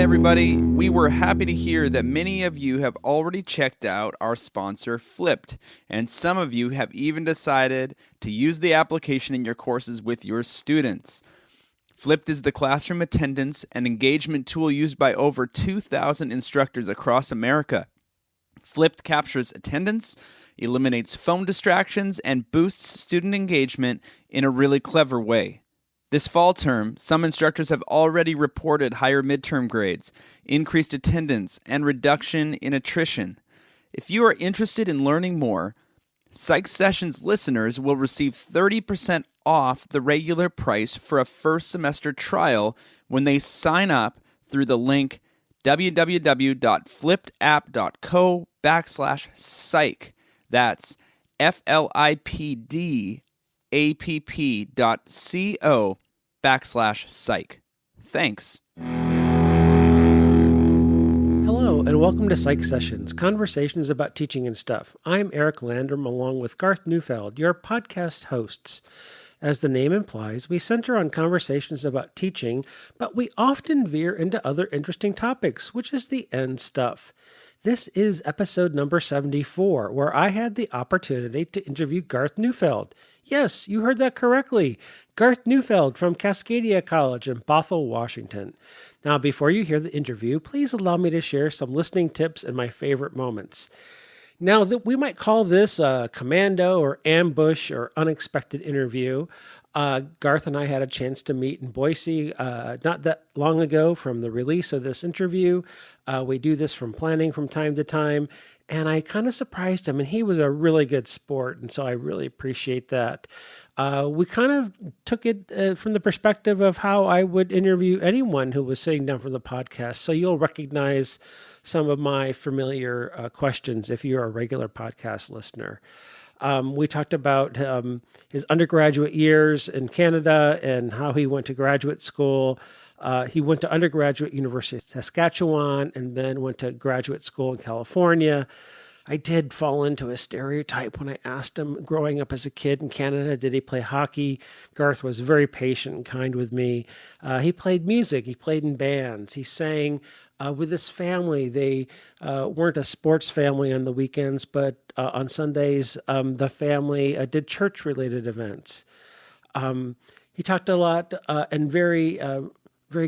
everybody. We were happy to hear that many of you have already checked out our sponsor, Flipped, and some of you have even decided to use the application in your courses with your students. Flipped is the classroom attendance and engagement tool used by over 2,000 instructors across America. Flipped captures attendance, eliminates phone distractions, and boosts student engagement in a really clever way. This fall term, some instructors have already reported higher midterm grades, increased attendance, and reduction in attrition. If you are interested in learning more, Psych Sessions listeners will receive 30% off the regular price for a first semester trial when they sign up through the link www.flippedapp.co/psych. That's FLIPDAPP.co/psych. Thanks. Hello, and welcome to Psych Sessions, conversations about teaching and stuff. I'm Eric Landrum, along with Garth Neufeld, your podcast hosts. As the name implies, we center on conversations about teaching, but we often veer into other interesting topics, which is the end stuff. This is episode number 74, where I had the opportunity to interview Garth Neufeld. Yes, you heard that correctly. Garth Neufeld from Cascadia College in Bothell, Washington. Now, before you hear the interview, please allow me to share some listening tips and my favorite moments. Now, we might call this a commando or ambush or unexpected interview. Garth and I had a chance to meet in Boise not that long ago from the release of this interview. We do this from planning from time to time, and I kind of surprised him, and he was a really good sport, and so I really appreciate that. We kind of took it from the perspective of how I would interview anyone who was sitting down for the podcast, so you'll recognize some of my familiar questions if you're a regular podcast listener. We talked about his undergraduate years in Canada and how he went to graduate school. He went to undergraduate University of Saskatchewan and then went to graduate school in California. I did fall into a stereotype when I asked him, growing up as a kid in Canada, did he play hockey? Garth was very patient and kind with me. He played music. He played in bands. He sang with his family. They weren't a sports family on the weekends, but on Sundays, the family did church-related events. He talked a lot and very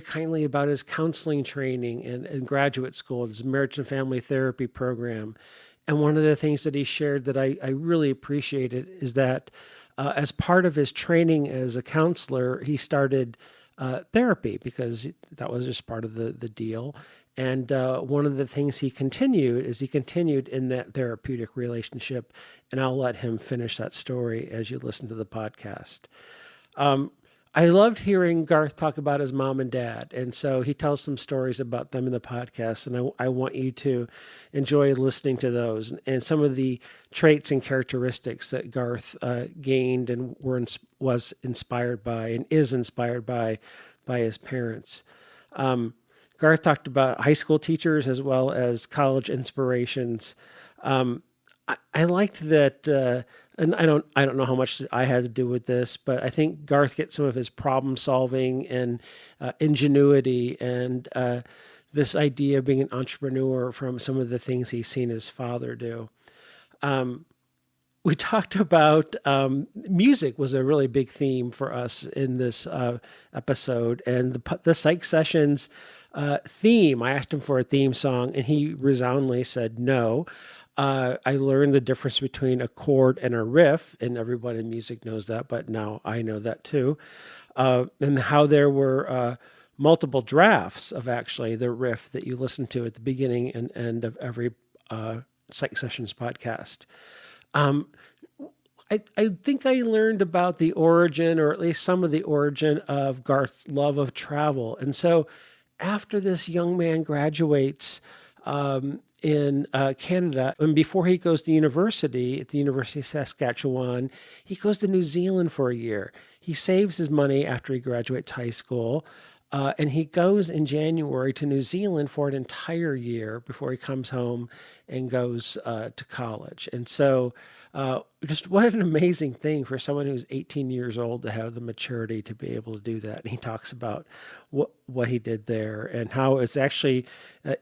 kindly about his counseling training in graduate school, his marriage and family therapy program. And one of the things that he shared that I really appreciated is that as part of his training as a counselor, he started therapy because that was just part of the deal. And one of the things he continued in that therapeutic relationship. And I'll let him finish that story as you listen to the podcast. I loved hearing Garth talk about his mom and dad. And so he tells some stories about them in the podcast. And I want you to enjoy listening to those and some of the traits and characteristics that Garth gained and was inspired by and is inspired by his parents. Garth talked about high school teachers as well as college inspirations. I liked that, and I don't know how much I had to do with this, but I think Garth gets some of his problem solving and ingenuity and this idea of being an entrepreneur from some of the things he's seen his father do. We talked about music was a really big theme for us in this episode, and the Psych Sessions theme. I asked him for a theme song, and he resoundingly said no. I learned the difference between a chord and a riff, and everyone in music knows that, but now I know that too. And how there were multiple drafts of actually the riff that you listen to at the beginning and end of every Psych Sessions podcast. I think I learned about the origin, or at least some of the origin, of Garth's love of travel. And so after this young man graduates in Canada, and before he goes to university at the University of Saskatchewan, he goes to New Zealand for a year. He saves his money after he graduates high school. And he goes in January to New Zealand for an entire year before he comes home and goes to college. And so just what an amazing thing for someone who's 18 years old to have the maturity to be able to do that. And he talks about what he did there and how it's actually,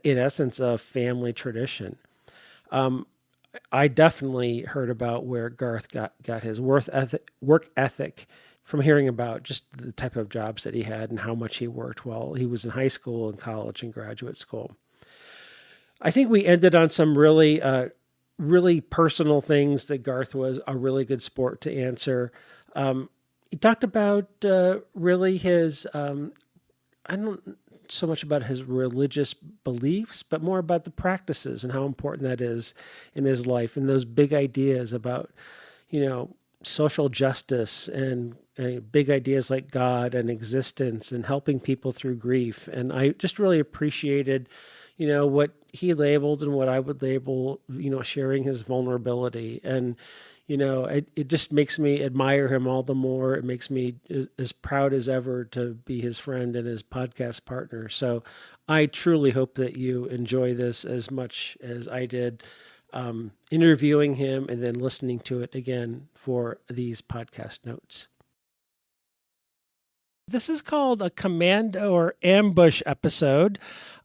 in essence, a family tradition. I definitely heard about where Garth got his work ethic from hearing about just the type of jobs that he had and how much he worked while he was in high school and college and graduate school. I think we ended on some really, really personal things that Garth was a really good sport to answer. He talked about really his, I don't so much about his religious beliefs, but more about the practices and how important that is in his life and those big ideas about, social justice and big ideas like God and existence and helping people through grief. And I just really appreciated, what he labeled and what I would label, sharing his vulnerability. And, it just makes me admire him all the more. It makes me as proud as ever to be his friend and his podcast partner. So I truly hope that you enjoy this as much as I did interviewing him and then listening to it again for these podcast notes. This is called a commando or ambush episode.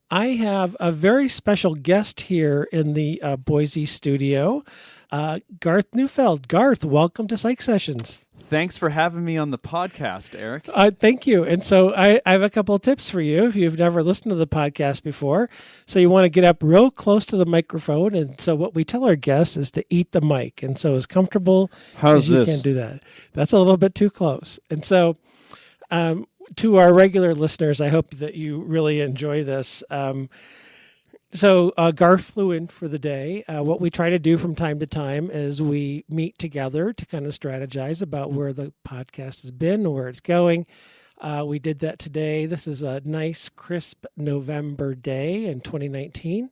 I have a very special guest here in the Boise studio, Garth Neufeld. Garth, welcome to Psych Sessions. Thanks for having me on the podcast, Eric. Thank you. And so I have a couple of tips for you if you've never listened to the podcast before. So you want to get up real close to the microphone. And so what we tell our guests is to eat the mic. And so as comfortable as you can do that. That's a little bit too close. And so to our regular listeners, I hope that you really enjoy this. So Garth flew in for the day. What we try to do from time to time is we meet together to kind of strategize about where the podcast has been, where it's going. We did that today. This is a nice, crisp November day in 2019.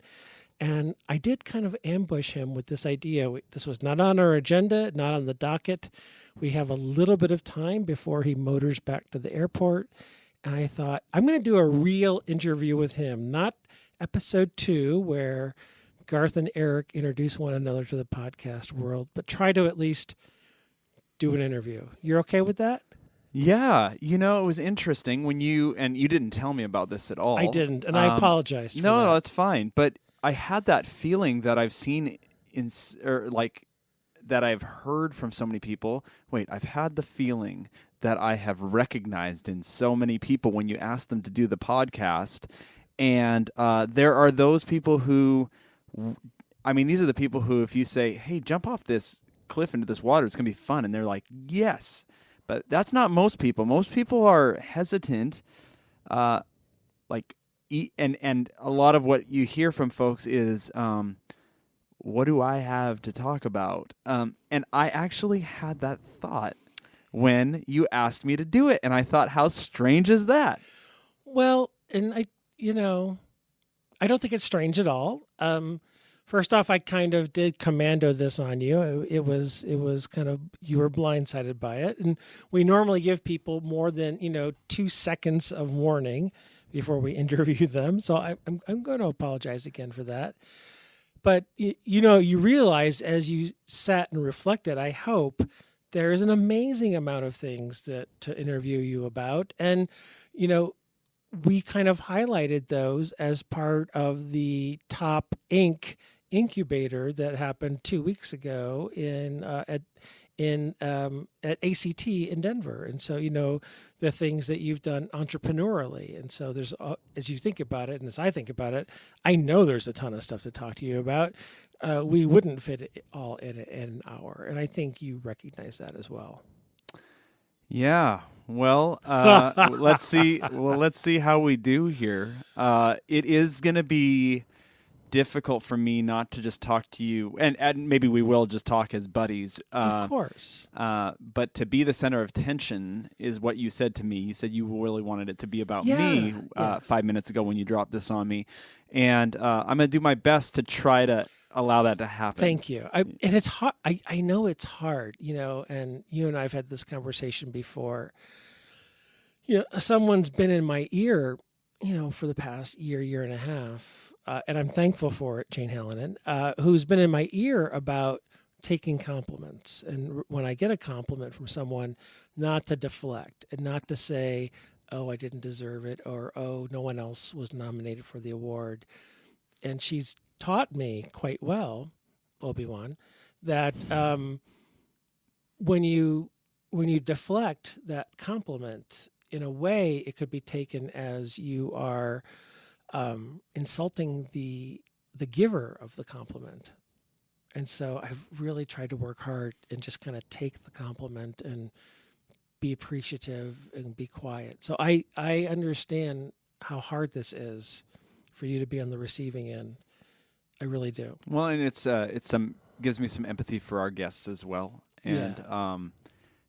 And I did kind of ambush him with this idea. This was not on our agenda, not on the docket. We have a little bit of time before he motors back to the airport. And I thought, I'm going to do a real interview with him, not episode 2, where Garth and Eric introduce one another to the podcast world, but try to at least do an interview. You're okay with that? Yeah. It was interesting when you didn't tell me about this at all. I didn't, and I apologize for that. No, that's fine. But I had that feeling that I've seen that I've heard from so many people. Wait, I've had the feeling that I have recognized in so many people when you ask them to do the podcast. And there are those people who, these are the people who, if you say, hey, jump off this cliff into this water, it's going to be fun. And they're like, yes. But that's not most people. Most people are hesitant. And a lot of what you hear from folks is, what do I have to talk about? And I actually had that thought when you asked me to do it. And I thought, how strange is that? Well, and I don't think it's strange at all. First off, I kind of did commando this on you. It was kind of, you were blindsided by it. And we normally give people more than, 2 seconds of warning before we interview them. So I'm going to apologize again for that. But, you realize as you sat and reflected, I hope there is an amazing amount of things to interview you about. And, we kind of highlighted those as part of the Top Inc. Incubator that happened 2 weeks ago at ACT in Denver. And so, the things that you've done entrepreneurially. And so there's, as you think about it, and as I think about it, I know there's a ton of stuff to talk to you about. We wouldn't fit it all in an hour. And I think you recognize that as well. Yeah. Well, let's see. Well, let's see how we do here. It is going to be difficult for me not to just talk to you, and maybe we will just talk as buddies. Of course. But to be the center of attention is what you said to me. You said you really wanted it to be about me 5 minutes ago when you dropped this on me, and I'm going to do my best to try to allow that to happen. Thank you. And it's hard. I know it's hard, and you and I have had this conversation before. Someone's been in my ear, for the past year and a half, and I'm thankful for it, Jane Hallinan, who's been in my ear about taking compliments. And when I get a compliment from someone, not to deflect and not to say, oh, I didn't deserve it, or, oh, no one else was nominated for the award. And she's taught me quite well, Obi-Wan, that when you deflect that compliment, in a way, it could be taken as you are insulting the giver of the compliment. And so I've really tried to work hard and just kind of take the compliment and be appreciative and be quiet. So I understand how hard this is for you to be on the receiving end. I really do. Well, and it's gives me some empathy for our guests as well. And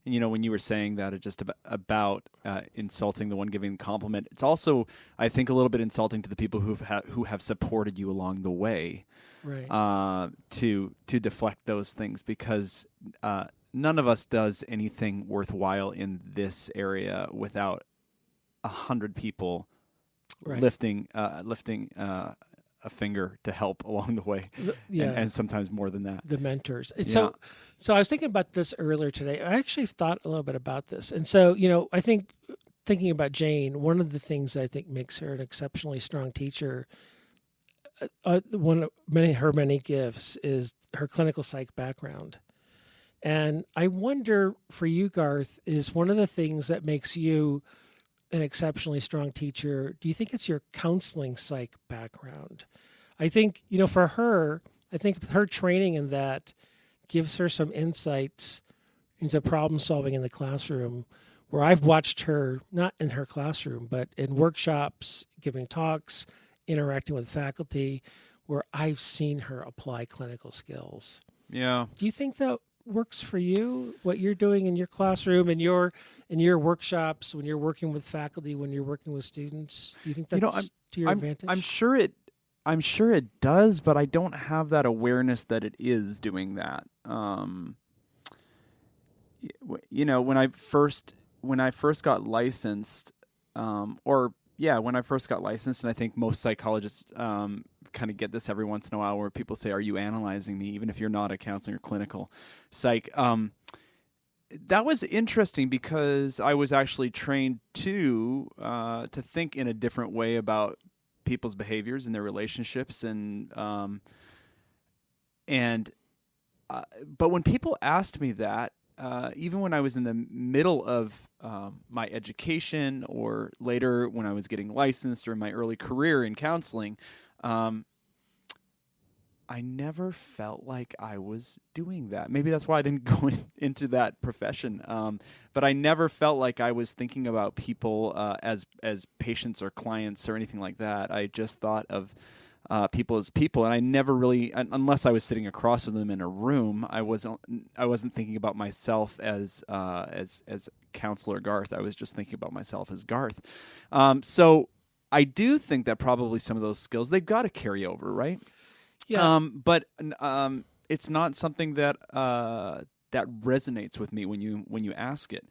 when you were saying that, it just about insulting the one giving the compliment, it's also, I think, a little bit insulting to the people who have supported you along the way, right? To deflect those things, because none of us does anything worthwhile in this area without 100 people lifting a finger to help along the way, and sometimes more than that. The mentors. So I was thinking about this earlier today. I actually thought a little bit about this, and so I think thinking about Jane, one of the things that I think makes her an exceptionally strong teacher, one of her many gifts, is her clinical psych background. And I wonder, for you, Garth, is one of the things that makes you an exceptionally strong teacher, do you think it's your counseling psych background? I think, for her, I think her training in that gives her some insights into problem solving in the classroom, where I've watched her, not in her classroom, but in workshops, giving talks, interacting with faculty, where I've seen her apply clinical skills. Yeah. Do you think that works for you, what you're doing in your classroom and in your workshops, when you're working with faculty, when you're working with students? Do you think that's to your advantage? I'm sure it does, but I don't have that awareness that it is doing that. When I first got licensed, and I think most psychologists kind of get this every once in a while, where people say, "Are you analyzing me?" Even if you're not a counseling or clinical psych. That was interesting, because I was actually trained to think in a different way about people's behaviors and their relationships, but when people asked me that, even when I was in the middle of my education, or later when I was getting licensed, or in my early career in counseling, I never felt like I was doing that. Maybe that's why I didn't go into that profession. But I never felt like I was thinking about people as patients or clients or anything like that. I just thought of people as people, and I never really, unless I was sitting across from them in a room, I wasn't thinking about myself as Counselor Garth. I was just thinking about myself as Garth. So I do think that probably some of those skills, they've got to carry over, right? Yeah. But it's not something that resonates with me when you ask it.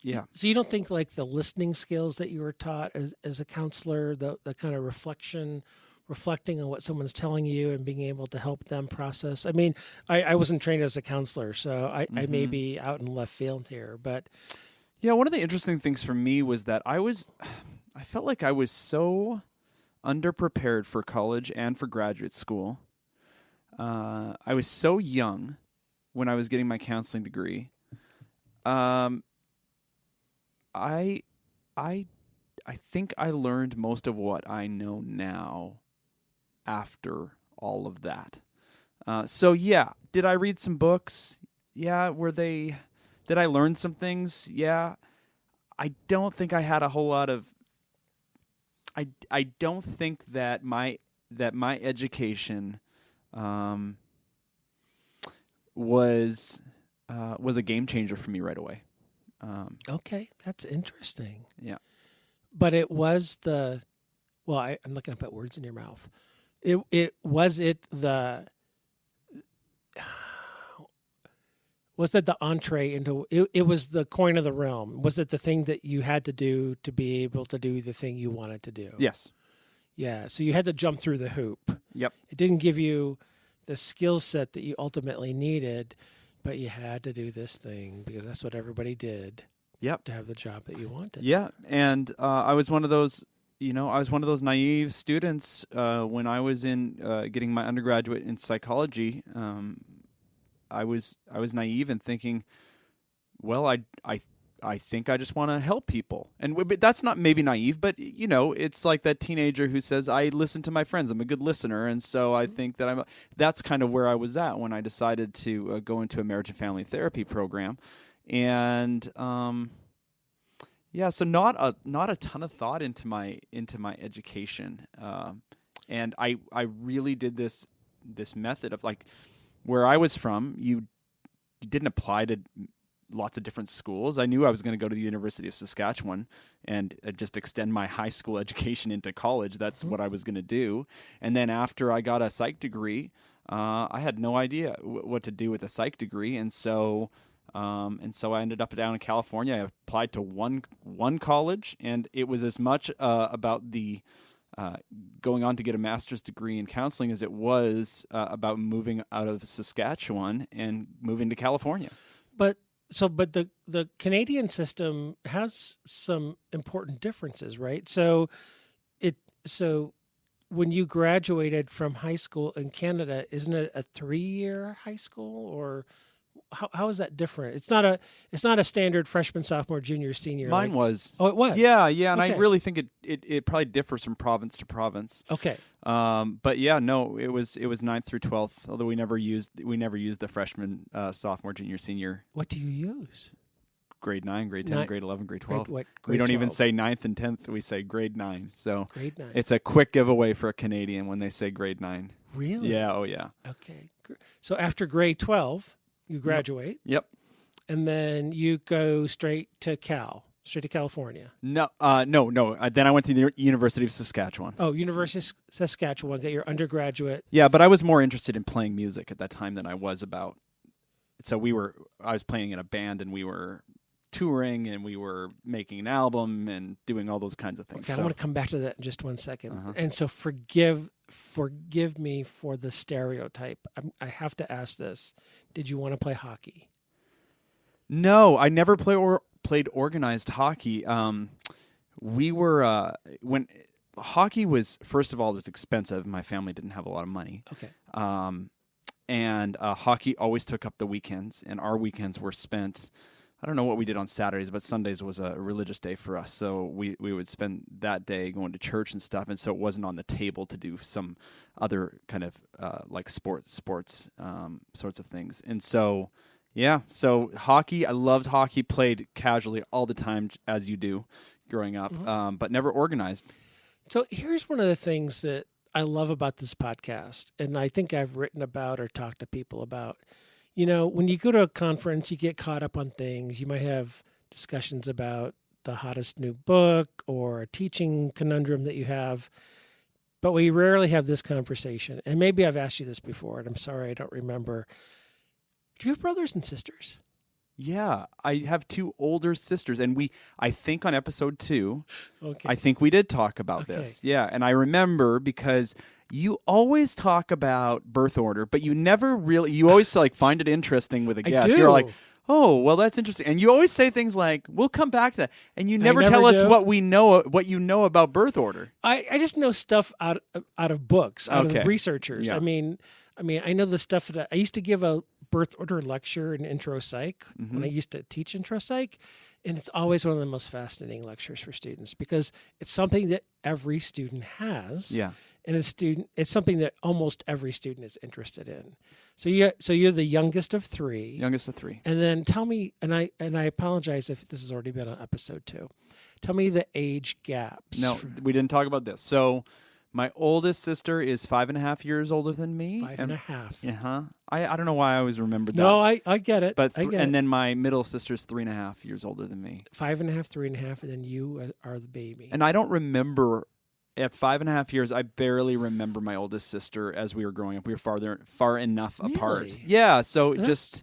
Yeah. So you don't think, like, the listening skills that you were taught as a counselor, the kind of reflecting on what someone's telling you and being able to help them process? I mean, I wasn't trained as a counselor, so I may be out in left field here, but yeah, one of the interesting things for me was that I felt like I was so underprepared for college and for graduate school. I was so young when I was getting my counseling degree. I think I learned most of what I know now after all of that. So yeah, did I read some books? Yeah, did I learn some things? Yeah. I don't think I had a whole lot of I don't think that my education was a game changer for me right away. okay, that's interesting. Yeah. But it was I'm not going to put words in your mouth. Was that the entree into it? It was the coin of the realm. Was it the thing that you had to do to be able to do the thing you wanted to do? Yes. Yeah. So you had to jump through the hoop. Yep. It didn't give you the skill set that you ultimately needed, but you had to do this thing because that's what everybody did. Yep. To have the job that you wanted. Yeah. And I was one of those, I was one of those naive students when I was in getting my undergraduate in psychology. I was naive and thinking, well, I think I just want to help people. And but that's not maybe naive, but it's like that teenager who says, I listen to my friends. I'm a good listener. And so I think that that's kind of where I was at when I decided to go into a marriage and family therapy program. And so not a ton of thought into my education. And I really did this method of like where I was from, you didn't apply to lots of different schools. I knew I was going to go to the University of Saskatchewan and just extend my high school education into college. That's what I was going to do. And then after I got a psych degree, I had no idea what to do with a psych degree. And so I ended up down in California. I applied to one college, and it was as much about the going on to get a master's degree in counseling as it was about moving out of Saskatchewan and moving to California. But the Canadian system has some important differences, right? So when you graduated from high school in Canada, isn't it a 3-year high school, or how is that different? It's not a standard freshman, sophomore, junior, senior. Mine was. Oh, it was. Yeah, and okay. I really think it probably differs from province to province. Okay. But yeah, no, it was 9th through 12th. Although we never used the freshman, sophomore, junior, senior. What do you use? Grade 9, grade 10, grade 11, grade 12. Grade we don't 12. even say 9th and 10th. We say grade 9. So grade 9. It's a quick giveaway for a Canadian when they say grade 9. Really? Yeah. Oh yeah. Okay. So after grade 12. You graduate. Yep. And then you go straight to California. No. Then I went to the University of Saskatchewan. Oh, University of Saskatchewan, get your undergraduate. Yeah, but I was more interested in playing music at that time than I was about. So I was playing in a band, and we were touring, and we were making an album and doing all those kinds of things. Okay, I want to come back to that in just one second. Uh-huh. And so forgive me for the stereotype. I have to ask this. Did you want to play hockey? No, I never played organized hockey. We were when hockey was, first of all, it was expensive. My family didn't have a lot of money. Okay. And hockey always took up the weekends, and our weekends were spent. I don't know what we did on Saturdays, but Sundays was a religious day for us. So we would spend that day going to church and stuff. And so it wasn't on the table to do some other kind of like sports sorts of things. And so, yeah, so hockey, I loved hockey, played casually all the time as you do growing up, but never organized. So here's one of the things that I love about this podcast, and I think I've written about or talked to people about. When you go to a conference, you get caught up on things. You might have discussions about the hottest new book or a teaching conundrum that you have, but we rarely have this conversation. And maybe I've asked you this before, and I'm sorry I don't remember. Do you have brothers and sisters? Yeah, I have 2 older sisters, and I think on episode 2, okay. I think we did talk about this. Yeah, and I remember because you always talk about birth order, but you always like find it interesting with a guest. I do. You're like, oh, well, that's interesting. And you always say things like, we'll come back to that. And you never tell us what you know about birth order. I just know stuff out of books, out of researchers. Yeah. I mean, I know the stuff that I used to give a birth order lecture in intro psych when I used to teach intro psych. And it's always one of the most fascinating lectures for students because it's something that every student has. Yeah. And it's something that almost every student is interested in. So you're the youngest of 3. Youngest of 3. And then tell me, and I apologize if this has already been on episode 2. Tell me the age gaps. No, we didn't talk about this. So my oldest sister is 5.5 years older than me. 5.5. Uh-huh. I don't know why I always remembered that. No, I get it. But then my middle sister's 3.5 years older than me. 5.5, 3.5, and then you are the baby. And I don't remember. At 5.5 years, I barely remember my oldest sister as we were growing up. We were far enough apart. Really? Yeah, so that's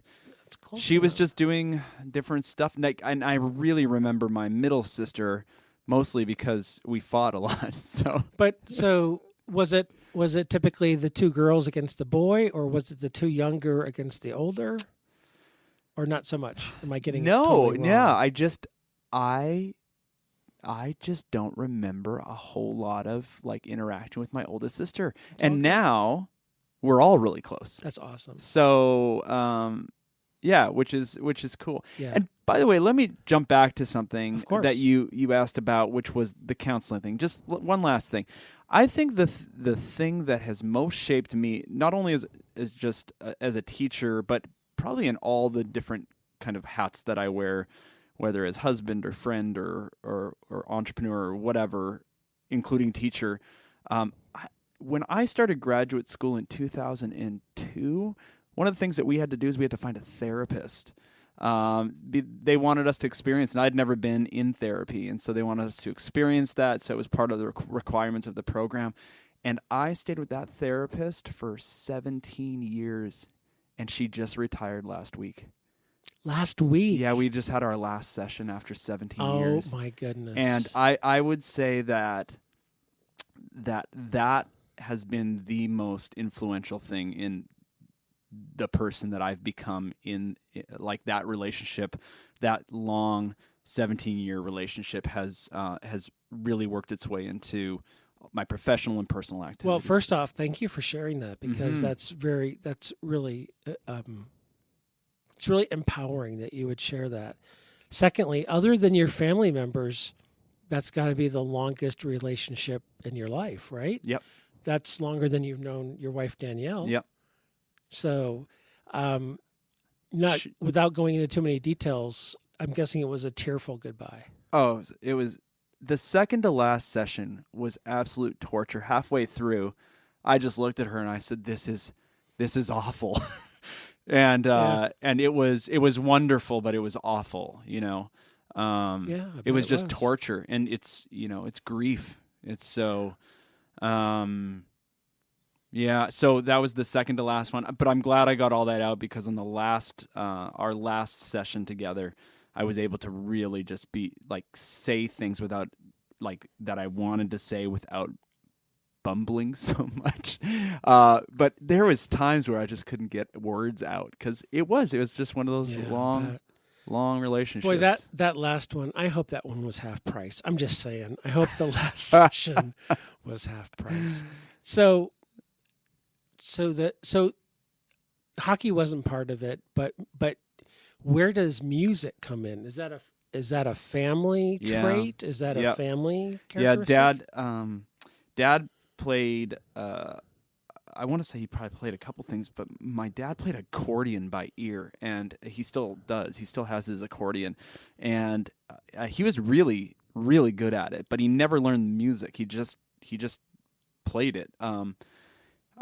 close She was enough. just doing different stuff. And I really remember my middle sister mostly because we fought a lot. So was it typically the two girls against the boy, or was it the two younger against the older, or not so much? Am I getting it totally wrong? Yeah, I just don't remember a whole lot of like interaction with my oldest sister. And now we're all really close. That's awesome. So, yeah, which is cool. Yeah. And by the way, let me jump back to something Of course. that you asked about, which was the counseling thing. Just one last thing. I think the thing that has most shaped me, not only as just as a teacher, but probably in all the different kind of hats that I wear, whether as husband or friend or entrepreneur or whatever, including teacher. When I started graduate school in 2002, one of the things that we had to do is we had to find a therapist. They wanted us to experience, and I'd never been in therapy, and so they wanted us to experience that, so it was part of the requirements of the program. And I stayed with that therapist for 17 years, and she just retired last week. Last week? Yeah, we just had our last session after 17 Oh, years. my goodness. And I would say that has been the most influential thing in the person that I've become in like that relationship. That long 17-year relationship has really worked its way into my professional and personal activity. Well, first off, thank you for sharing that, because that's really it's really empowering that you would share that. Secondly, other than your family members, that's got to be the longest relationship in your life, right? Yep. That's longer than you've known your wife, Danielle. Yep. So, without going into too many details, I'm guessing it was a tearful goodbye. Oh, it was the second to last session was absolute torture. Halfway through, I just looked at her and I said, "This is awful," and it was wonderful, but it was awful. You know, it was just torture, and it's grief. It's so. Yeah, so that was the second to last one, but I'm glad I got all that out, because on the our last session together, I was able to really just say things without that I wanted to say without bumbling so much. But there was times where I just couldn't get words out, because it was just one of those long relationships. Boy, that last one, I hope that one was half price. I'm just saying. I hope the last session was half price. So hockey wasn't part of it, but where does music come in? Is that a family trait? Is that a family characteristic? Yeah, Dad played. I want to say he probably played a couple things, but my dad played accordion by ear, and he still does. He still has his accordion, and he was really, really good at it. But he never learned music. He just played it.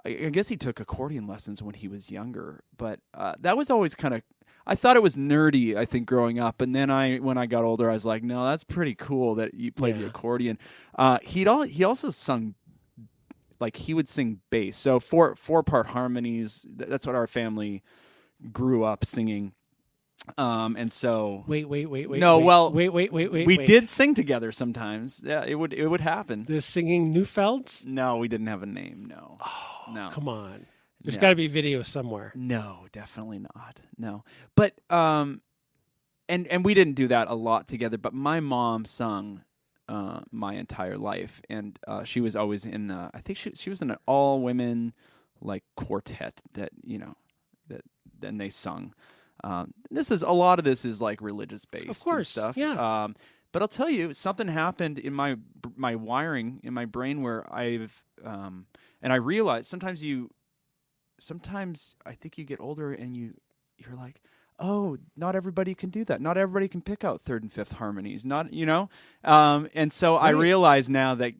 I guess he took accordion lessons when he was younger, but that was always kind of. I thought it was nerdy, I think, growing up, and then when I got older, I was like, no, that's pretty cool that you played the accordion. He also sung. Like, he would sing bass, so four-part harmonies. That's what our family grew up singing, and so wait. We did sing together sometimes. Yeah, it would happen. The singing Neufelds? No, we didn't have a name. No, no. Come on, there's got to be video somewhere. No, definitely not. No, but and we didn't do that a lot together. But my mom sung. My entire life, and she was always in. I think she was in an all-women quartet that then they sung. A lot of this is religious based, of course, stuff. Yeah. But I'll tell you, something happened in my wiring in my brain where and I realized sometimes I think you get older and you're like, oh, not everybody can do that. Not everybody can pick out third and fifth harmonies. And so I realize now that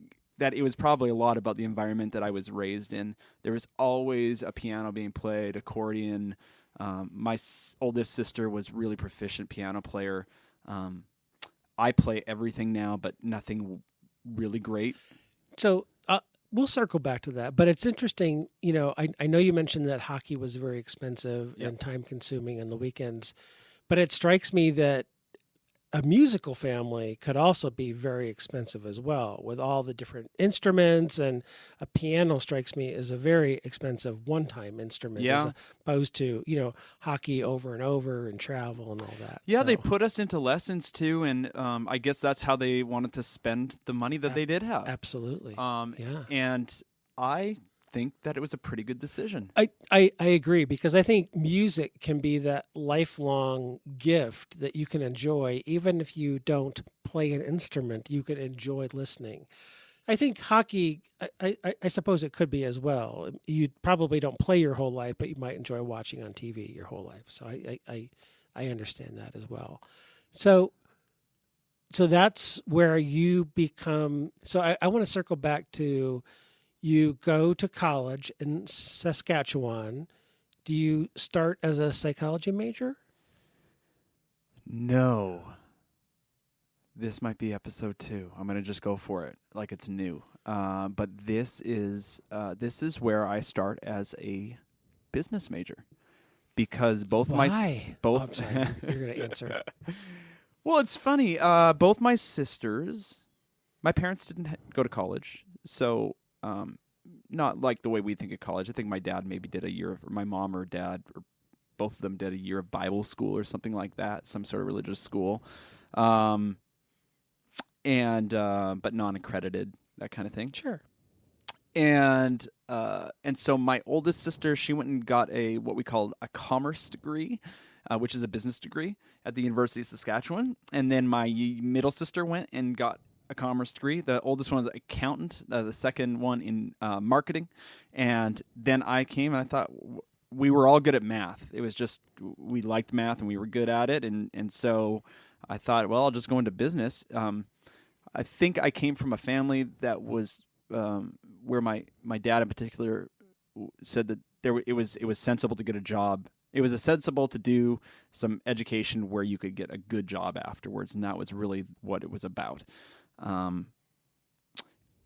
it was probably a lot about the environment that I was raised in. There was always a piano being played, accordion. My oldest sister was really proficient piano player. I play everything now, but nothing really great. So we'll circle back to that. But it's interesting, I know you mentioned that hockey was very expensive Yep. and time consuming on the weekends, but it strikes me that a musical family could also be very expensive as well, with all the different instruments. And a piano strikes me as a very expensive one-time instrument, as Yeah. opposed to hockey over and over and travel and all that. Yeah, they So, put us into lessons too, and I guess that's how they wanted to spend the money that they did have. absolutely, yeah. And I think that it was a pretty good decision. I agree, because I think music can be that lifelong gift that you can enjoy. Even if you don't play an instrument, you can enjoy listening. I think hockey, I suppose it could be as well. You probably don't play your whole life, but you might enjoy watching on TV your whole life. So I understand that as well. So that's where you become. So I want to circle back to, you go to college in Saskatchewan. Do you start as a psychology major? No. This might be episode 2. I'm gonna just go for it like it's new. But this is where I start as a business major, because both Why? both. I'm sorry. You're going to answer. Well, it's funny. Both my sisters, my parents didn't go to college, so not like the way we think of college. I think my dad maybe did a year, or my mom or dad, or both of them did a year of Bible school or something like that, some sort of religious school, but non-accredited, that kind of thing. Sure. And so my oldest sister, she went and got what we call a commerce degree, which is a business degree at the University of Saskatchewan. And then my middle sister went and got a commerce degree. The oldest one was an accountant, the second one in marketing. And then I came, and I thought we were all good at math. It was just, we liked math and we were good at it. And so I thought, well, I'll just go into business. I think I came from a family that was where my dad in particular said that it was sensible to get a job. It was sensible to do some education where you could get a good job afterwards, and that was really what it was about.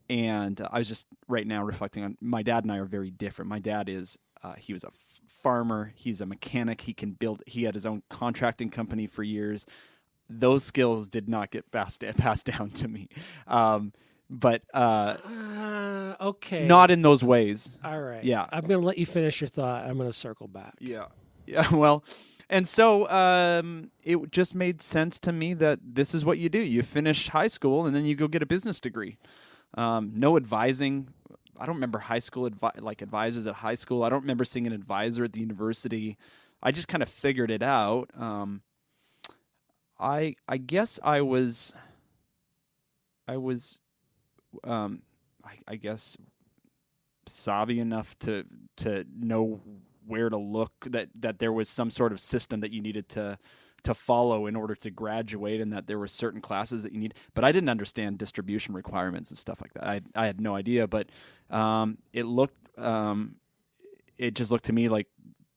And I was just right now reflecting on, my dad and I are very different. My dad is he was a farmer. He's a mechanic. He had his own contracting company for years. Those skills did not get passed down to me. But okay. Not in those ways. All right. Yeah. I'm going to let you finish your thought. I'm going to circle back. Yeah. Well, and so it just made sense to me that this is what you do. You finish high school and then you go get a business degree. No advising. I don't remember high school advisors at high school. I don't remember seeing an advisor at the university. I just kind of figured it out. I guess I guess savvy enough to know where to look, that there was some sort of system that you needed to follow in order to graduate, and that there were certain classes that you need. But I didn't understand distribution requirements and stuff like that. I had no idea, but it just looked to me like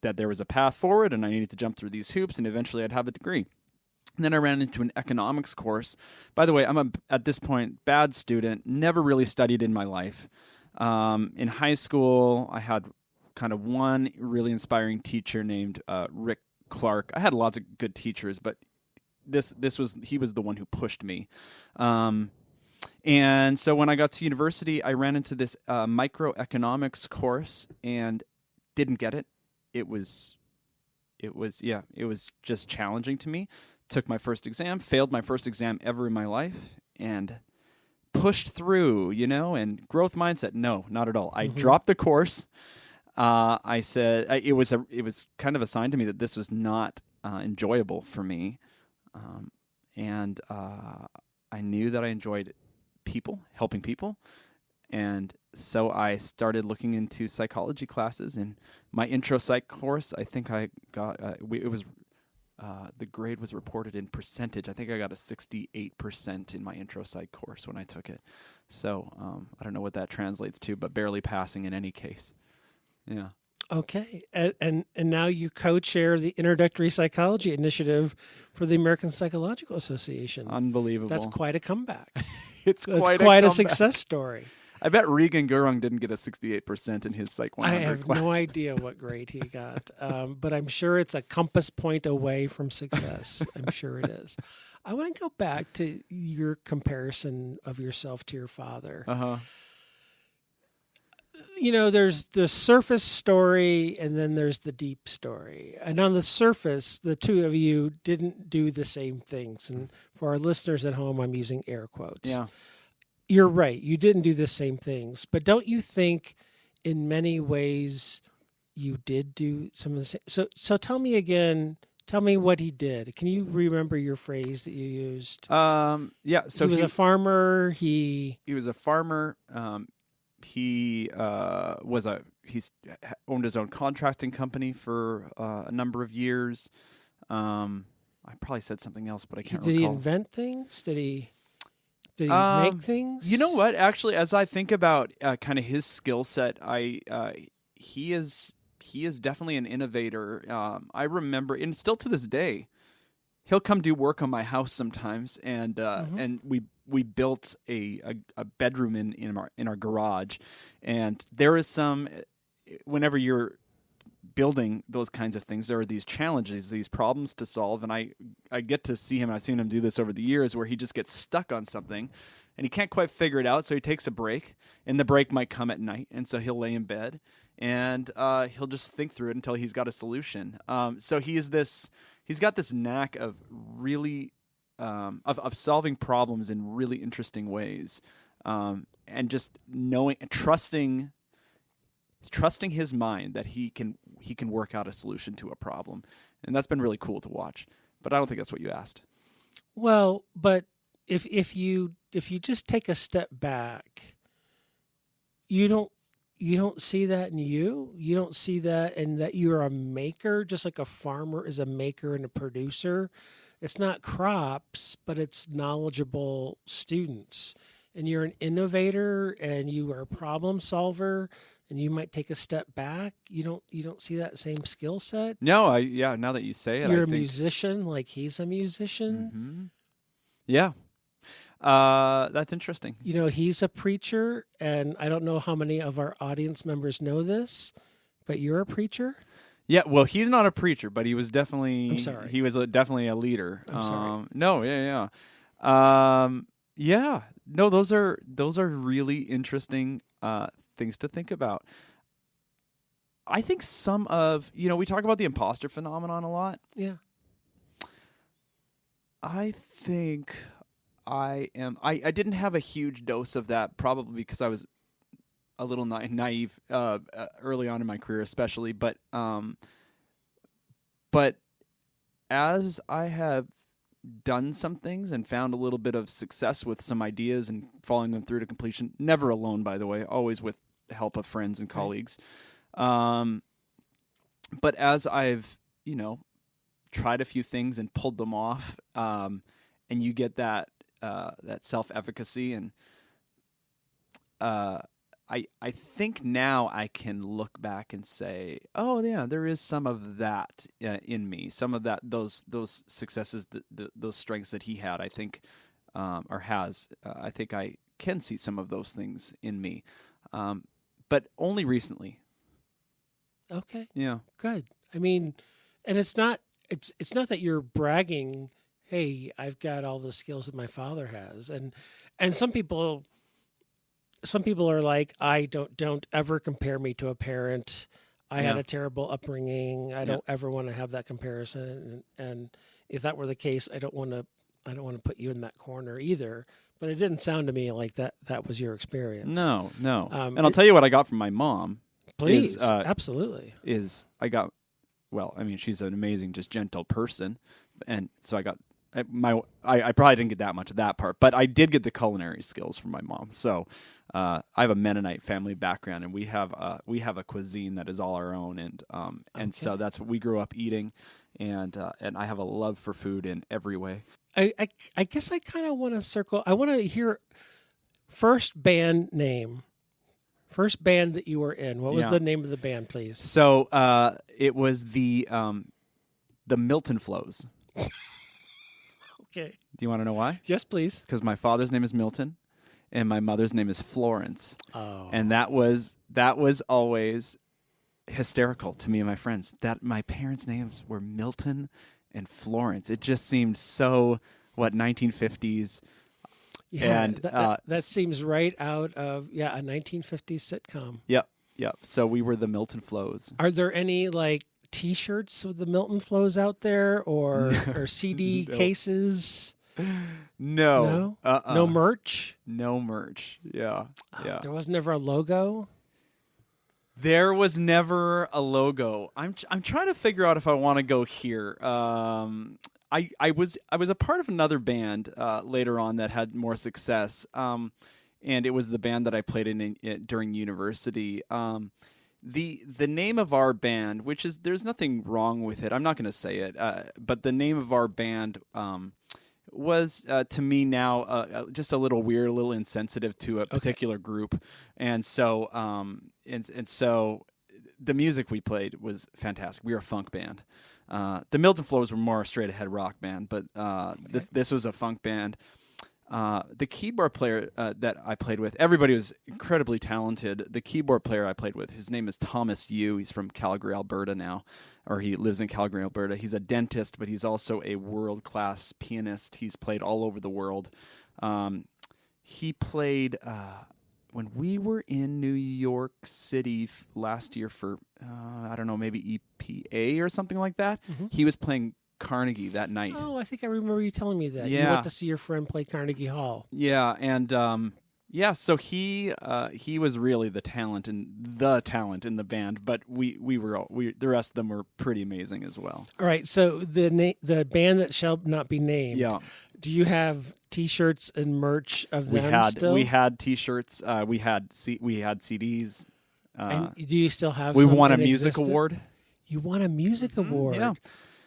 that there was a path forward, and I needed to jump through these hoops, and eventually I'd have a degree. And then I ran into an economics course. By the way, I'm at this point, bad student, never really studied in my life. In high school, I had kind of one really inspiring teacher named Rick Clark. I had lots of good teachers, but he was the one who pushed me. And so when I got to university, I ran into this microeconomics course and didn't get it. It was just challenging to me. Took my first exam, failed my first exam ever in my life, and pushed through, and growth mindset. No, not at all. I dropped the course. I said it was kind of a sign to me that this was not enjoyable for me. And I knew that I enjoyed people, helping people. And so I started looking into psychology classes, and my intro psych course, I think I got, the grade was reported in percentage. I think I got a 68% in my intro psych course when I took it. So I don't know what that translates to, but barely passing in any case. Yeah. Okay. And now you co-chair the Introductory Psychology Initiative for the American Psychological Association. Unbelievable. That's quite a comeback. It's That's quite quite a a success story. I bet Regan Gurung didn't get a 68% in his Psych 100 I have class. no idea what grade he got, but I'm sure it's a compass point away from success. I'm sure it is. I want to go back to your comparison of yourself to your father. Uh-huh. There's the surface story and then there's the deep story. And on the surface, the two of you didn't do the same things. And for our listeners at home, I'm using air quotes. Yeah. You're right. You didn't do the same things. But don't you think in many ways you did do some of the same? So tell me again. Tell me what he did. Can you remember your phrase that you used? Yeah. So he was a farmer. He was a farmer. He he's owned his own contracting company for a number of years. I probably said something else, but I can't recall. Did he invent things? Did he make things? You know what? Actually, as I think about kind of his skill set, he is definitely an innovator. I remember, and still to this day, he'll come do work on my house sometimes, and and we built a bedroom in our garage, and there is some. Whenever you're building those kinds of things, there are these challenges, these problems to solve, and I get to see him. I've seen him do this over the years, where he just gets stuck on something, and he can't quite figure it out, so he takes a break, and the break might come at night, and so he'll lay in bed, and he'll just think through it until he's got a solution. So he's got this knack of really of solving problems in really interesting ways, and just trusting his mind that he can work out a solution to a problem, and that's been really cool to watch. But I don't think that's what you asked. Well, but if you just take a step back, you don't see that in you. You don't see that in that you're a maker, just like a farmer is a maker and a producer. It's not crops, but it's knowledgeable students. And you're an innovator and you are a problem solver, and you might take a step back. You don't see that same skill set. No, now that you say it, You're I a think musician like he's a musician. Mm-hmm. Yeah. That's interesting. He's a preacher, and I don't know how many of our audience members know this, but you're a preacher? Yeah, well, he's not a preacher, but he was definitely. I'm sorry. He was definitely a leader. I'm sorry. No, yeah. Yeah. No, those are really interesting things to think about. I think we talk about the imposter phenomenon a lot. Yeah. I think I didn't have a huge dose of that, probably because I was a little naive early on in my career, especially. But as I have done some things and found a little bit of success with some ideas and following them through to completion, never alone, by the way, always with the help of friends and colleagues. But as I've tried a few things and pulled them off, and you get that self-efficacy, and I think now I can look back and say, oh yeah, there is some of that in me, some of those successes, those strengths that he had, I think, or has. I think I can see some of those things in me, but only recently. Okay. Yeah. Good. I mean, and it's not that you're bragging, hey, I've got all the skills that my father has. And some people are like, I don't ever compare me to a parent. I had a terrible upbringing. I don't ever want to have that comparison. And if that were the case, I don't want to put you in that corner either. But it didn't sound to me like that was your experience. No. And I'll tell you what I got from my mom. Please, absolutely. She's an amazing, just gentle person, and so I got I probably didn't get that much of that part, but I did get the culinary skills from my mom. So I have a Mennonite family background, and we have a cuisine that is all our own, and so that's what we grew up eating, and I have a love for food in every way. I guess I kind of want to circle. I want to hear first band name. First band that you were in. What was the name of the band, please? So it was the Milton Flows. Okay. Do you want to know why? Yes, please. Because my father's name is Milton, and my mother's name is Florence. Oh. And that was always hysterical to me and my friends, that my parents' names were Milton and Florence. It just seemed so, 1950s. Yeah, And that seems right out of a 1950s sitcom. Yep. So we were the Milton Flows. Are there any like T-shirts with the Milton Flows out there, or CD cases? No. No. No merch. No merch. Yeah. There was never a logo. There was never a logo. I'm trying to figure out if I want to go here. I was a part of another band later on that had more success, and it was the band that I played in during university. The name of our band, which is, there's nothing wrong with it, I'm not going to say it, but the name of our band was to me now just a little weird, a little insensitive to a particular group, and so and so the music we played was fantastic. We were a funk band. The Milton Flows were more a straight ahead rock band, but this was a funk band. The keyboard player that I played with, everybody was incredibly talented. The keyboard player I played with, his name is Thomas Yu. He's from Calgary, Alberta now, or he lives in Calgary, Alberta. He's a dentist, but he's also a world-class pianist. He's played all over the world. He played when we were in New York City last year for, I don't know, maybe EPA or something like that. Mm-hmm. He was playing Carnegie that night. Oh, I think I remember you telling me that. Yeah. You went to see your friend play Carnegie Hall. Yeah, and so he was really the talent in the band, but we the rest of them were pretty amazing as well. All right, so the band that shall not be named. Yeah. Do you have T-shirts and merch of them still? We had T-shirts. We had CDs. And do you still have? We won a music award. You won a music award. Yeah.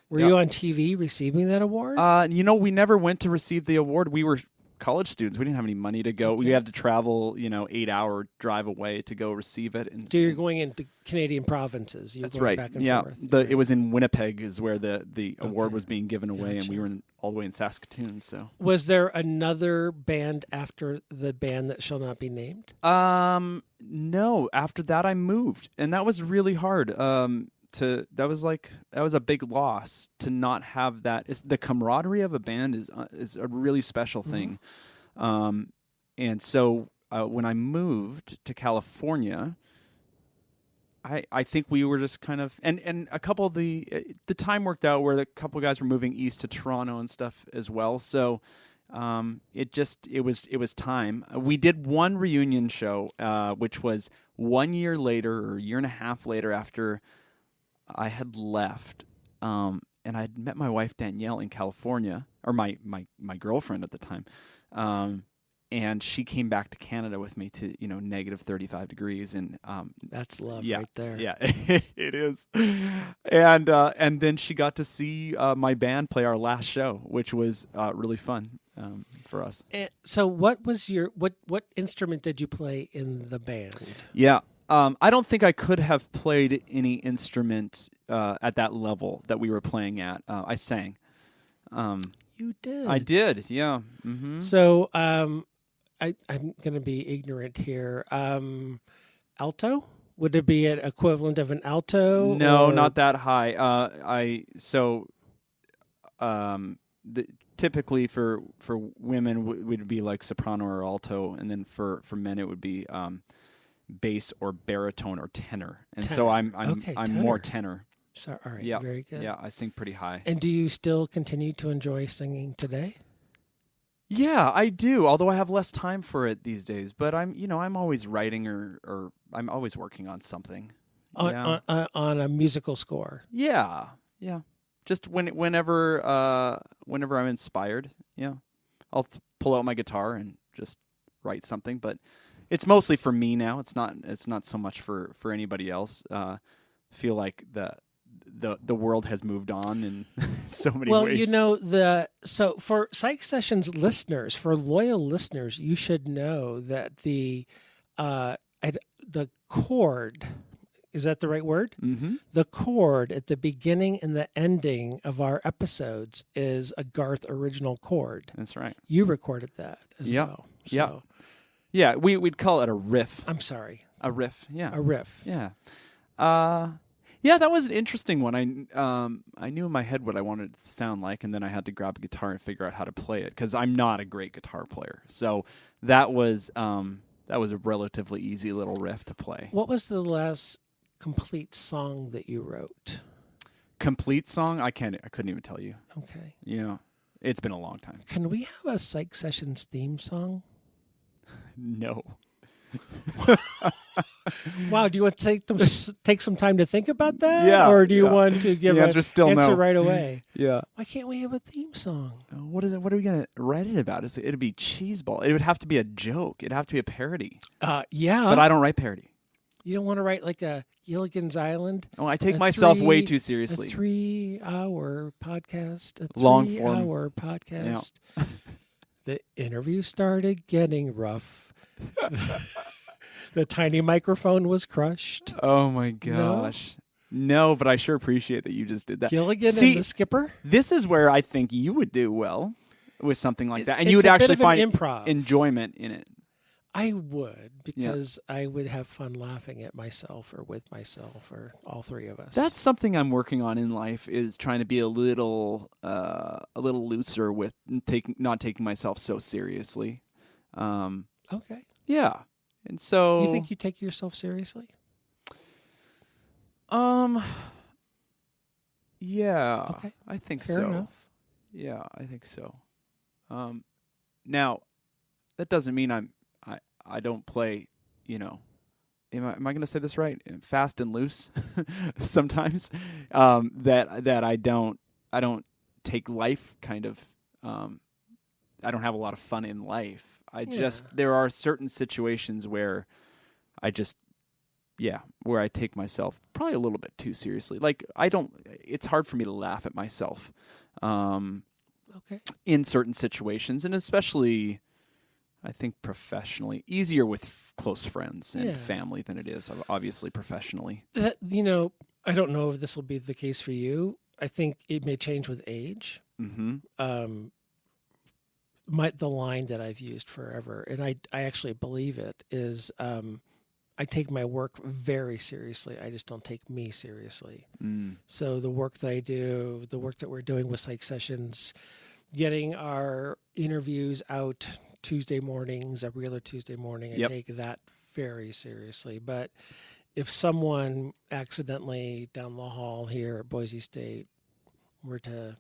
Were you on TV receiving that award? We never went to receive the award. We were college students. We didn't have any money to go. Okay. We had to travel, 8-hour drive away to go receive it. And so you're going into Canadian provinces. That's right. Back and forth. It was in Winnipeg is where the award was being given away, and we were all the way in Saskatoon. So was there another band after the band that shall not be named? No. After that, I moved, and that was really hard. That was a big loss to not have that. The camaraderie of a band is a really special thing, and so when I moved to California, I think we were just kind of and a couple of the time worked out where the couple of guys were moving east to Toronto and stuff as well. So it was time. We did one reunion show, which was 1 year later or a year and a half later after I had left, and I'd met my wife Danielle in California, or my girlfriend at the time, and she came back to Canada with me to negative 35 degrees, and that's love right there. Yeah, it is, and then she got to see my band play our last show, which was really fun for us. And so, what was what instrument did you play in the band? Yeah. I don't think I could have played any instrument at that level that we were playing at. I sang. You did. I did, yeah. Mm-hmm. So I'm going to be ignorant here. Alto? Would it be an equivalent of an alto? No, not that high. Typically for women would be like soprano or alto, and then for men it would be bass or baritone or tenor, and so I'm more tenor. So all right, very good. Yeah, I sing pretty high. And do you still continue to enjoy singing today? Yeah, I do. Although I have less time for it these days, but I'm always writing or I'm always working on something. On a musical score. Yeah. Just whenever I'm inspired, I'll pull out my guitar and just write something, but. It's mostly for me now. It's not so much for anybody else. Feel like the world has moved on in so many ways. Well, so for Psych Sessions listeners, for loyal listeners, you should know that the chord, is that the right word? Mm-hmm. The chord at the beginning and the ending of our episodes is a Garth original chord. That's right. You recorded that as well. So. Yeah. Yeah, we'd call it a riff. I'm sorry. A riff, yeah. A riff. Yeah. Yeah, that was an interesting one. I knew in my head what I wanted it to sound like, and then I had to grab a guitar and figure out how to play it, because I'm not a great guitar player. So that was a relatively easy little riff to play. What was the last complete song that you wrote? Complete song? I couldn't even tell you. Okay. It's been a long time. Can we have a Psych Sessions theme song? No. Wow, do you want to take some time to think about that? Yeah. Or do you want to give the answer's still answer no. right away? Yeah. Why can't we have a theme song? What is it? What are we going to write it about? It'd be cheeseball. It would have to be a joke. It'd have to be a parody. Yeah. But I don't write parody. You don't want to write like a Gilligan's Island? Oh, I take myself way too seriously. A 3-hour podcast. Long form. 3-hour podcast. Yeah. The interview started getting rough. The tiny microphone was crushed. Oh my gosh. No, but I sure appreciate that you just did that. Gilligan and the Skipper? This is where I think you would do well with something like that. And you would actually find enjoyment in it. I would, because I would have fun laughing at myself or with myself or all three of us. That's something I'm working on in life, is trying to be a little looser with not taking myself so seriously. Okay. Yeah. And so you think you take yourself seriously? Yeah. Okay. I think Fair so. enough. Yeah, I think so. Now that doesn't mean I don't play, am I going to say this right? Fast and loose sometimes. That I don't take life kind of I don't have a lot of fun in life. There are certain situations where where I take myself probably a little bit too seriously. Like it's hard for me to laugh at myself. Okay. In certain situations, and especially I think professionally, easier with close friends and family than it is obviously professionally. I don't know if this will be the case for you. I think it may change with age. Mm-hmm. The line that I've used forever, and I actually believe it, is I take my work very seriously. I just don't take me seriously. So the work that I do, the work that we're doing with Psych Sessions, getting our interviews out Tuesday mornings, every other Tuesday morning, I take that very seriously. But if someone accidentally down the hall here at Boise State were to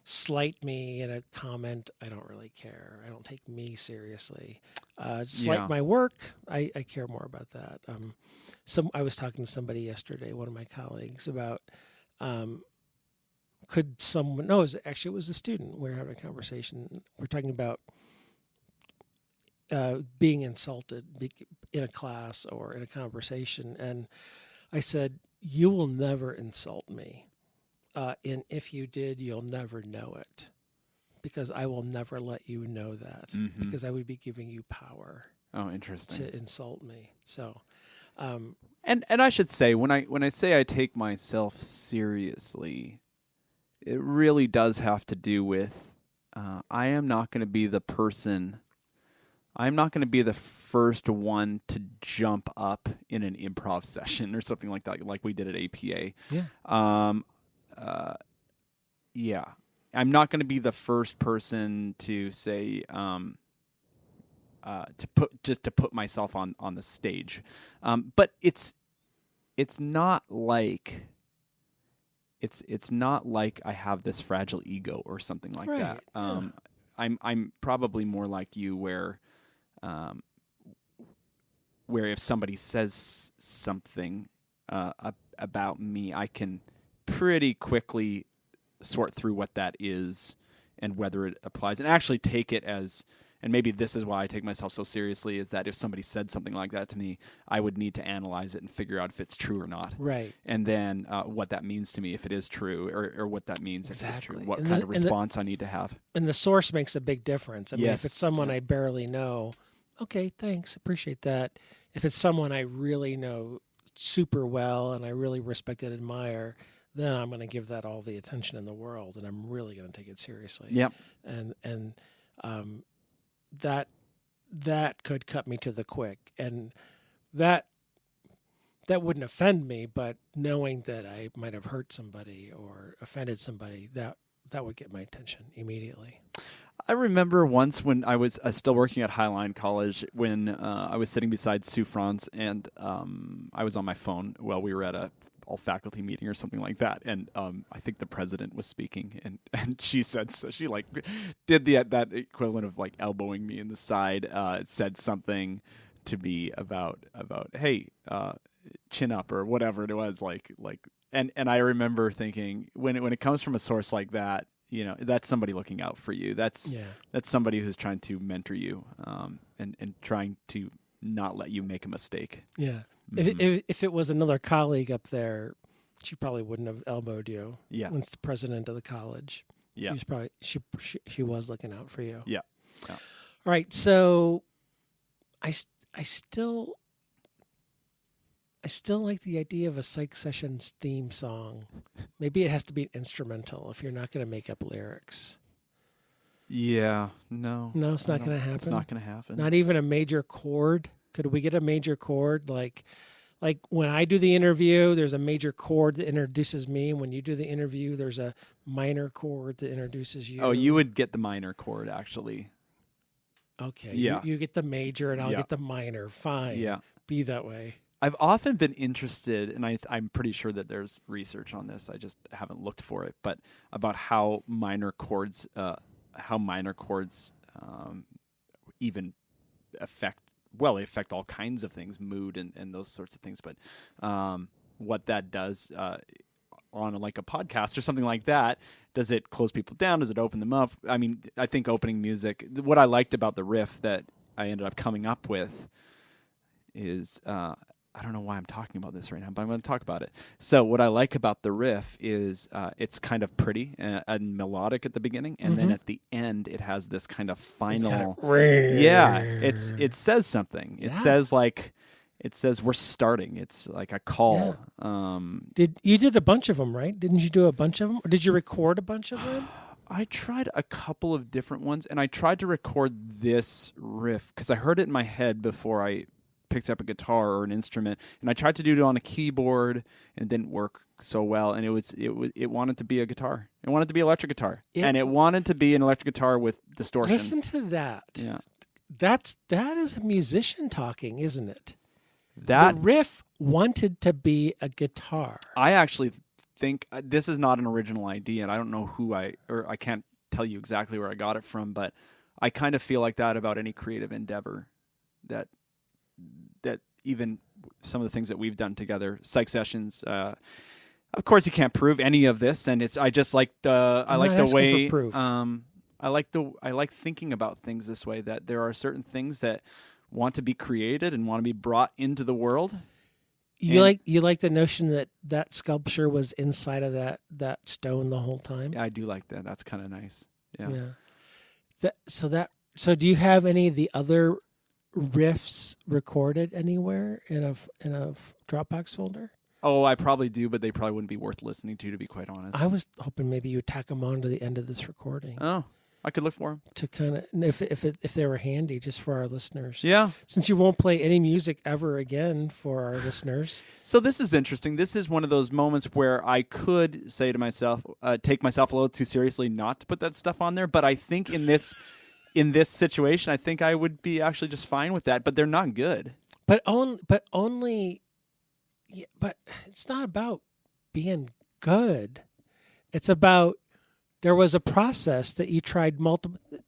slight me in a comment, I don't really care. I don't take me seriously. Slight my work, I care more about that. I was talking to somebody yesterday, one of my colleagues, about could someone, no, it was a student. We were having a conversation. We're talking about being insulted in a class or in a conversation. And I said, you will never insult me. And if you did, you'll never know it, because I will never let you know that, because I would be giving you power. Oh, interesting. To insult me. So, and I should say, when I say I take myself seriously, it really does have to do with I am not going to be the person. I'm not going to be the first one to jump up in an improv session or something like that, like we did at APA. Yeah. I'm not going to be the first person to say to put myself on the stage. But it's not like I have this fragile ego or something like that. I'm probably more like you, where if somebody says something about me, I can pretty quickly sort through what that is and whether it applies, and actually take it as, and maybe this is why I take myself so seriously, is that if somebody said something like that to me, I would need to analyze it and figure out if it's true or not. Right. And then what that means to me if it is true, or what that means if it's true, what kind of response I need to have. And the source makes a big difference. I mean, if it's someone I barely know, okay, thanks, appreciate that. If it's someone I really know super well and I really respect and admire, then I'm going to give that all the attention in the world, and I'm really going to take it seriously. Yep. And that that could cut me to the quick, and that wouldn't offend me, but knowing that I might have hurt somebody or offended somebody, that would get my attention immediately. I remember once when I was still working at Highline College when I was sitting beside Sue Franz, and I was on my phone while we were at a all-faculty meeting or something like that, and I think the president was speaking, and she said, so she like did that equivalent of like elbowing me in the side, said something to me about hey, chin up or whatever it was, and I remember thinking when it comes from a source like that, that's somebody looking out for you. That's somebody who's trying to mentor you, and trying to not let you make a mistake. Yeah. Mm-hmm. If it was another colleague up there, she probably wouldn't have elbowed you. Yeah. When it's the president of the college. Yeah. She was looking out for you. Yeah. All right. So I still like the idea of a psych sessions theme song. Maybe it has to be an instrumental if you're not going to make up lyrics. Yeah, no. No, it's not going to happen. It's not going to happen. Not even a major chord. Could we get a major chord? Like when I do the interview, there's a major chord that introduces me. When you do the interview, there's a minor chord that introduces you. Oh, you would get the minor chord, actually. Okay. Yeah. You get the major and I'll get the minor. Fine. Yeah. Be that way. I've often been interested, and I'm pretty sure that there's research on this. I just haven't looked for it, but about how minor chords even affect all kinds of things, mood and those sorts of things. But what that does on like a podcast or something like that, does it close people down? Does it open them up? I mean, I think opening music, what I liked about the riff that I ended up coming up with is, I don't know why I'm talking about this right now, but I'm going to talk about it. So what I like about the riff is it's kind of pretty and melodic at the beginning, and then at the end it has this kind of final. It says something. It says we're starting. It's like a call. Yeah. You did a bunch of them, right? Didn't you do a bunch of them, or did you record a bunch of them? I tried a couple of different ones, and I tried to record this riff because I heard it in my head before I picked up a guitar or an instrument, and I tried to do it on a keyboard, and it didn't work so well. And it wanted to be a guitar. It wanted to be electric guitar, and it wanted to be an electric guitar with distortion. Listen to that. Yeah, that is a musician talking, isn't it? The riff wanted to be a guitar. I actually think this is not an original idea, and I don't know I can't tell you exactly where I got it from, but I kind of feel like that about any creative endeavor, that even some of the things that we've done together, psych sessions. Of course, you can't prove any of this, and I like thinking about things this way. That there are certain things that want to be created and want to be brought into the world. You like the notion that sculpture was inside of that stone the whole time. Yeah, I do like that. That's kind of nice. Yeah. So do you have any of the other riffs recorded anywhere in a Dropbox folder? Oh, I probably do, but they probably wouldn't be worth listening to be quite honest. I was hoping maybe you would tack them on to the end of this recording. Oh, I could look for them to kind of if they were handy just for our listeners. Yeah, since you won't play any music ever again for our listeners. So this is interesting. This is one of those moments where I could say to myself, take myself a little too seriously not to put that stuff on there. But I think in this situation, I think I would be actually just fine with that. But they're not good. But it's not about being good. It's about there was a process that you tried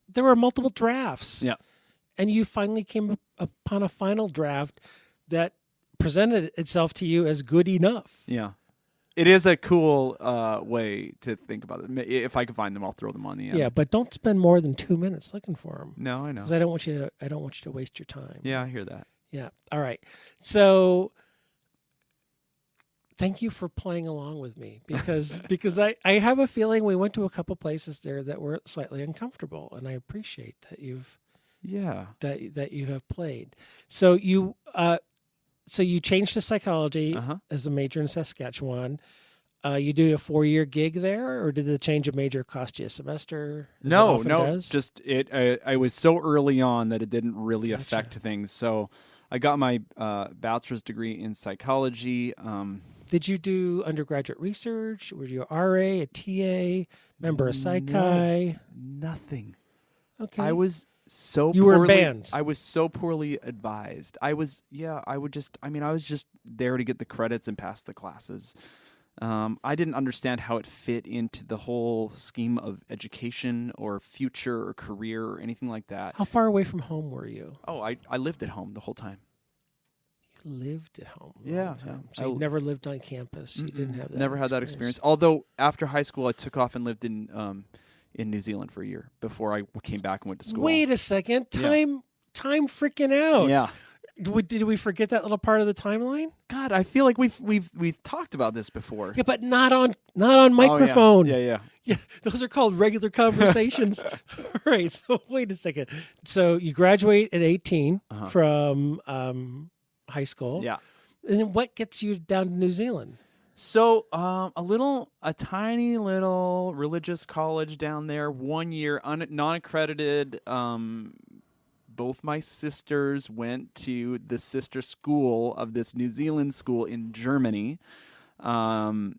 there were multiple drafts. Yeah. And you finally came upon a final draft that presented itself to you as good enough. Yeah. It is a cool way to think about it. If I can find them, I'll throw them on the end. Yeah, but don't spend more than 2 minutes looking for them. No, I know. Because I don't want you to waste your time. Yeah, I hear that. Yeah. All right. So thank you for playing along with me because I have a feeling we went to a couple places there that were slightly uncomfortable, and I appreciate that that you have played. So you changed to psychology as a major in Saskatchewan. you do a 4-year gig there, or did the change of major cost you a semester? As it No, often no, does? just I was so early on that it didn't really Gotcha. affect things. So I got my bachelor's degree in psychology. Did you do undergraduate research? Were you a RA, a TA, member of Psychi? Nothing. Okay. I was so You were in bands. I was so poorly advised. I was just there to get the credits and pass the classes. I didn't understand how it fit into the whole scheme of education or future or career or anything like that. How far away from home were you? Oh, I lived at home the whole time. You lived at home. Yeah. So you never lived on campus. You didn't have that. Never had that experience. Although after high school, I took off and lived in New Zealand for a year before I came back and went to school. Wait a second. Time freaking out. Yeah. Did we forget that little part of the timeline? God, I feel like we've talked about this before. Yeah, but not on microphone. Oh, yeah. Yeah, those are called regular conversations. All right. So wait a second. So you graduate at 18 from high school. Yeah. And then what gets you down to New Zealand? So a tiny little religious college down there, 1 year, non-accredited. Both my sisters went to the sister school of this New Zealand school in Germany, and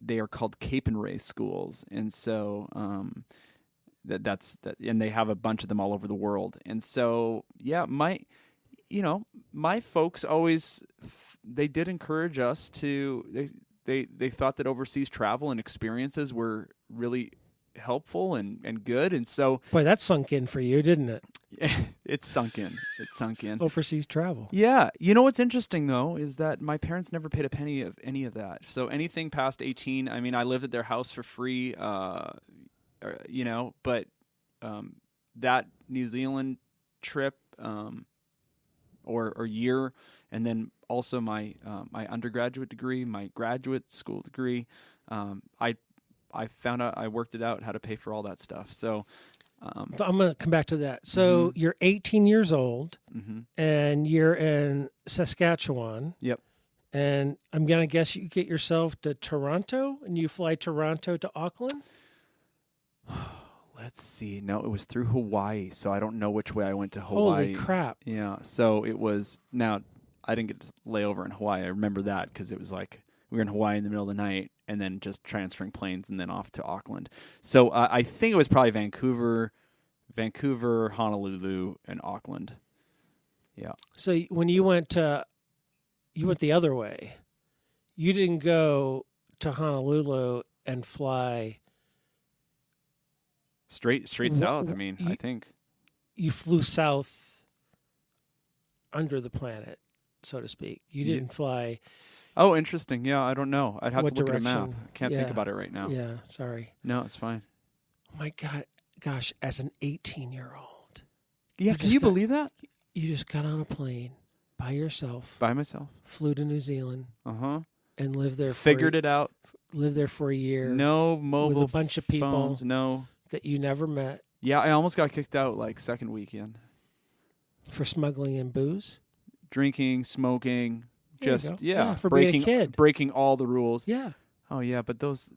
they are called Cape and Ray schools, and so that's and they have a bunch of them all over the world. And so my folks always they did encourage us to. They thought that overseas travel and experiences were really helpful and good, and so boy, that sunk in for you, didn't it? It sunk in. Overseas travel. Yeah. You know what's interesting, though, is that my parents never paid a penny of any of that. So anything past 18, I mean, I lived at their house for free, but that New Zealand trip or year, and then also my undergraduate degree, my graduate school degree, I found out, I worked it out how to pay for all that stuff. So I'm going to come back to that. So you're 18 years old, and you're in Saskatchewan. Yep. And I'm going to guess you get yourself to Toronto, and you fly Toronto to Auckland? Let's see. No, it was through Hawaii, so I don't know which way I went to Hawaii. Holy crap. Yeah, so it was... Now, I didn't get to lay over in Hawaii. I remember that because it was like we were in Hawaii in the middle of the night, and then just transferring planes and then off to Auckland. So I think it was probably Vancouver, Honolulu, and Auckland. Yeah. So when you went the other way. You didn't go to Honolulu and fly straight south. I mean, I think you flew south under the planet, so to speak. You didn't fly. Oh, interesting. Yeah, I don't know. I'd have to look direction? at a map. Can't think about it right now. Yeah, sorry. No, it's fine. Oh my gosh, as an 18-year-old. Yeah, can you believe that? You just got on a plane by yourself. By myself. Flew to New Zealand. And lived there. Figured it out. Lived there for a year. No mobile with a bunch of people phones, no. That you never met. Yeah, I almost got kicked out like second weekend. For smuggling in booze? Drinking, smoking, for being a kid. Breaking all the rules. Yeah. Oh yeah, but those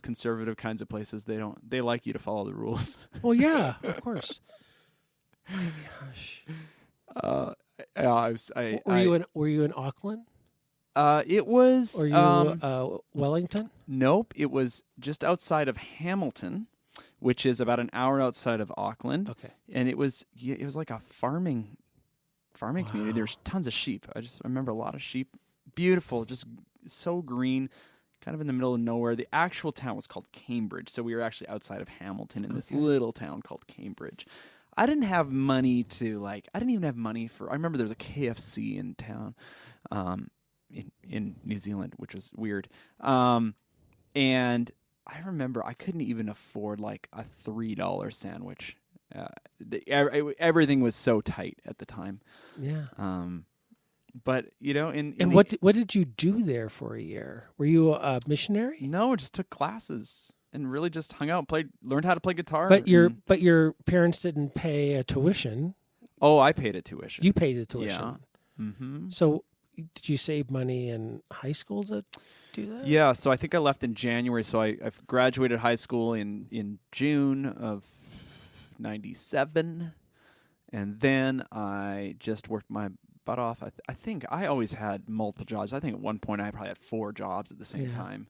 conservative kinds of places, they like you to follow the rules. Well, yeah, of course. My gosh. Were you in Auckland? It was. Or you Wellington? Nope. It was just outside of Hamilton, which is about an hour outside of Auckland. Okay. And it was like a farming community. There's tons of sheep. I remember a lot of sheep. Beautiful, just so green, kind of in the middle of nowhere. The actual town was called Cambridge, so we were actually outside of Hamilton in this little town called Cambridge. I didn't have money I didn't even have money for. I remember there was a KFC in town, in New Zealand, which was weird. And I remember I couldn't even afford like a $3 sandwich. Everything was so tight at the time. Yeah. But what did you do there for a year? Were you a missionary? No, just took classes and really just hung out, learned how to play guitar. But your parents didn't pay a tuition. Oh, I paid a tuition. You paid the tuition. Yeah. Mm-hmm. So did you save money in high school to do that? Yeah, so I think I left in January. So I graduated high school in June of '97, and then I just worked my butt off. I think I always had multiple jobs. I think at one point I probably had 4 jobs at the same time,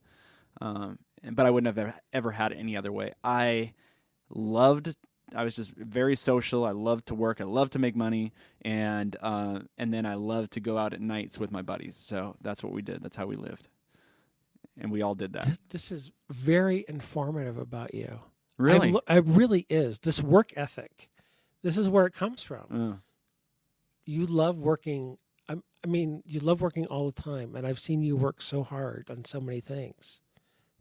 but I wouldn't have ever had it any other way. I was just very social. I loved to work. I loved to make money, and then I loved to go out at nights with my buddies. So that's what we did. That's how we lived, and we all did that. This is very informative about you. Really, it really is. This work ethic. This is where it comes from. You love working. I mean, you love working all the time, and I've seen you work so hard on so many things.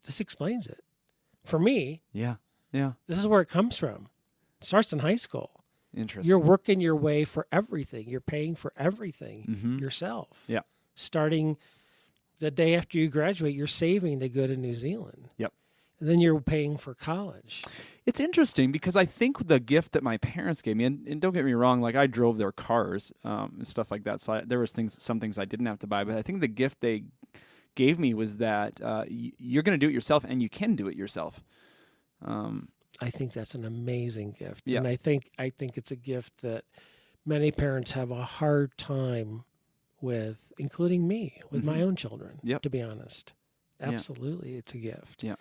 This explains it. For me, yeah. This is where it comes from. It starts in high school. Interesting. You're working your way for everything. You're paying for everything yourself. Yeah. Starting the day after you graduate, you're saving to go to New Zealand. Yep. And then you're paying for college. It's interesting because I think the gift that my parents gave me, and don't get me wrong, like I drove their cars and stuff like that. So there was some things I didn't have to buy, but I think the gift they gave me was that you're going to do it yourself, and you can do it yourself. I think that's an amazing gift. Yeah. And I think it's a gift that many parents have a hard time with, including me, with my own children, to be honest. Absolutely, it's a gift. Yeah.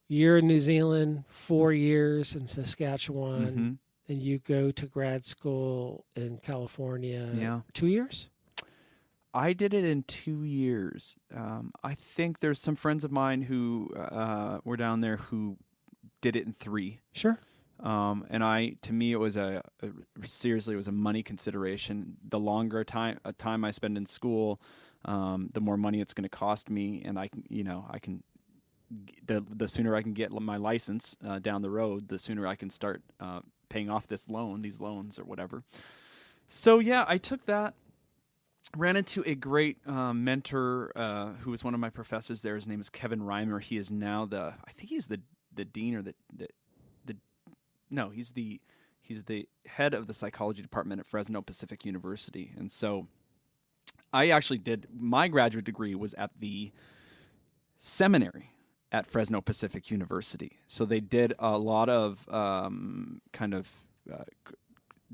You're in New Zealand, 4 years in Saskatchewan, and you go to grad school in California. Yeah. 2 years? I did it in 2 years. I think there's some friends of mine who were down there who did it in 3. Sure. And to me, it was seriously, it was a money consideration. The longer time I spend in school, the more money it's going to cost me, and the sooner I can get my license down the road, the sooner I can start paying off these loans or whatever. So yeah, I took that. Ran into a great mentor who was one of my professors there. His name is Kevin Reimer. He is now I think he's the dean or he's the head of the psychology department at Fresno Pacific University. And so I actually my graduate degree was at the seminary at Fresno Pacific University. So they did a lot of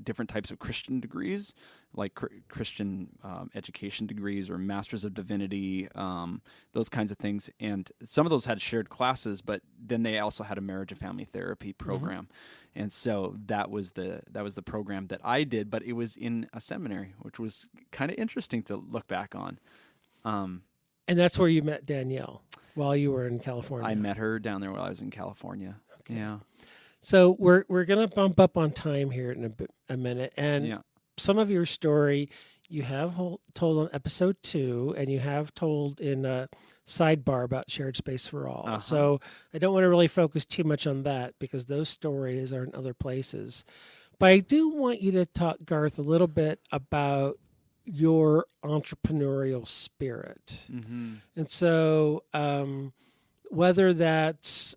different types of Christian degrees, like Christian education degrees or Masters of Divinity, those kinds of things. And some of those had shared classes, but then they also had a marriage and family therapy program. And so that was the program that I did, but it was in a seminary, which was kind of interesting to look back on. And that's where you met Danielle while you were in California. I met her down there while I was in California. Okay. Yeah. So we're going to bump up on time here in a minute. And some of your story you have told on episode 2, and you have told in a sidebar about Shared Space for All. So I don't want to really focus too much on that because those stories are in other places. But I do want you to talk, Garth, a little bit about your entrepreneurial spirit. And so whether that's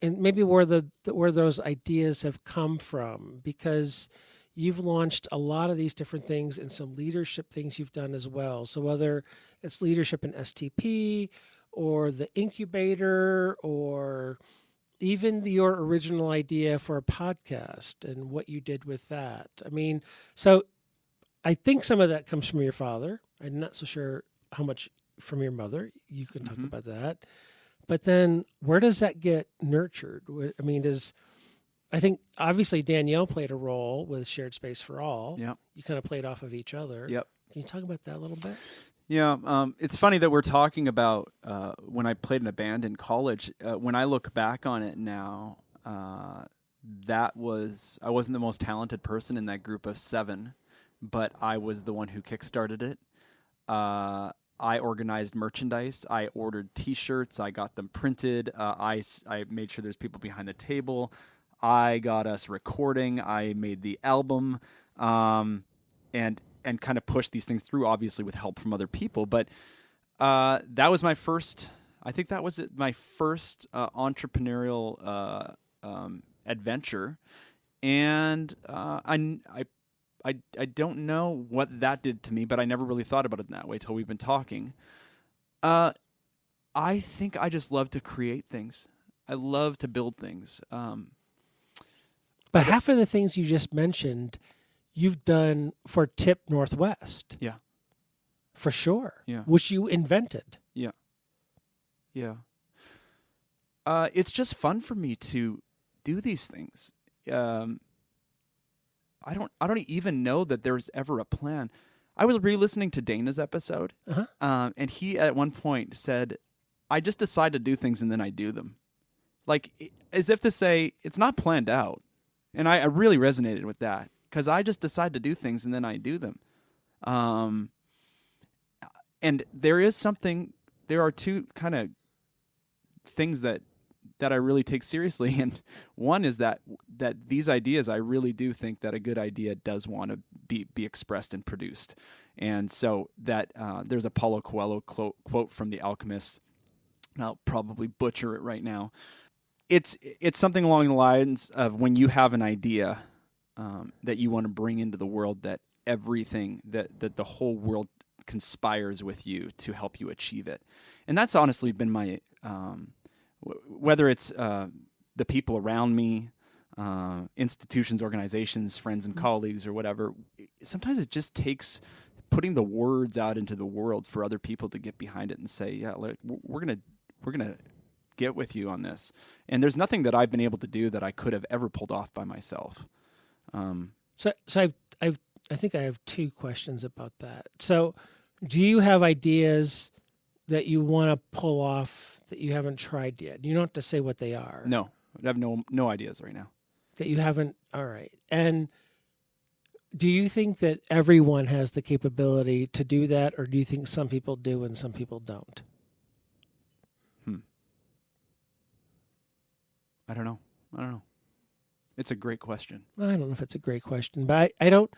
and maybe where those ideas have come from, because you've launched a lot of these different things and some leadership things you've done as well. So whether it's leadership in STP or the incubator or even your original idea for a podcast and what you did with that. I mean, so I think some of that comes from your father. I'm not so sure how much from your mother. You can talk about that. But then where does that get nurtured? I mean, I think obviously Danielle played a role with Shared Space for All. Yeah. You kind of played off of each other. Yep. Can you talk about that a little bit? Yeah. It's funny that we're talking about when I played in a band in college. When I look back on it now, I wasn't the most talented person in that group of 7, but I was the one who kickstarted it. I organized merchandise. I ordered T-shirts. I got them printed. I made sure there's people behind the table. I got us recording. I made the album, and kind of pushed these things through, obviously with help from other people. But that was my first. I think that was my first entrepreneurial adventure, and I I don't know what that did to me, but I never really thought about it in that way till we've been talking. I think I just love to create things. I love to build things. But half of the things you just mentioned, you've done for Tip Northwest. Yeah. For sure. Yeah. Which you invented. Yeah. Yeah. It's just fun for me to do these things. I don't even know that there's ever a plan. I was re-listening to Dana's episode, and he at one point said, "I just decide to do things and then I do them," like as if to say it's not planned out. And I really resonated with that because I just decide to do things and then I do them. And there are two kind of things that I really take seriously. And one is that these ideas, I really do think that a good idea does want to be expressed and produced. And so that there's a Paulo Coelho quote from The Alchemist, and I'll probably butcher it right now. It's something along the lines of when you have an idea that you want to bring into the world, that everything, that the whole world conspires with you to help you achieve it. And that's honestly been my, whether it's the people around me, institutions, organizations, friends and colleagues or whatever, sometimes it just takes putting the words out into the world for other people to get behind it and say, yeah, look, we're going to get with you on this. And there's nothing that I've been able to do that I could have ever pulled off by myself. So I think I have two questions about that. So do you have ideas that you want to pull off that you haven't tried yet? You don't have to say what they are. No, I have no ideas right now. That you haven't. All right. And do you think that everyone has the capability to do that, or do you think some people do and some people don't? I don't know. It's a great question. I don't know if it's a great question, but I don't.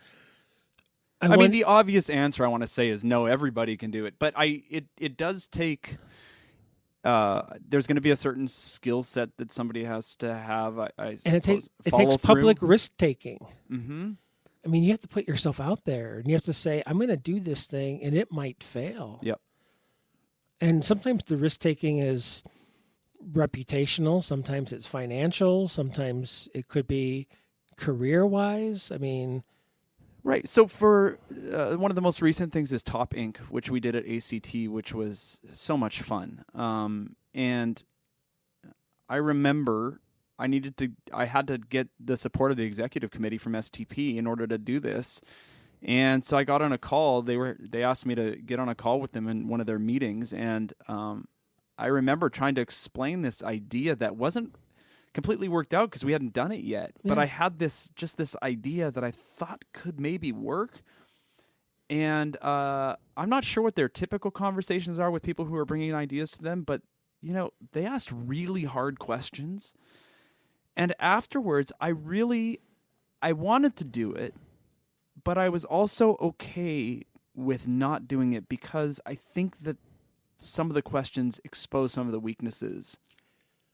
I mean, the obvious answer I want to say is no, everybody can do it. But it does take, there's going to be a certain skill set that somebody has to have, I suppose. And it takes public risk-taking. Mm-hmm. I mean, you have to put yourself out there, and you have to say, I'm going to do this thing, and it might fail. Yep. And sometimes the risk-taking is reputational, sometimes it's financial, sometimes it could be career-wise. I mean... Right. So for one of the most recent things is Top Inc., which we did at ACT, which was so much fun. And I remember I had to get the support of the executive committee from STP in order to do this. And so I got on a call. They asked me to get on a call with them in one of their meetings, and I remember trying to explain this idea that wasn't completely worked out because we hadn't done it yet. Yeah. But I had this idea that I thought could maybe work. And I'm not sure what their typical conversations are with people who are bringing ideas to them, but they asked really hard questions. And afterwards, I wanted to do it, but I was also okay with not doing it because I think that some of the questions expose some of the weaknesses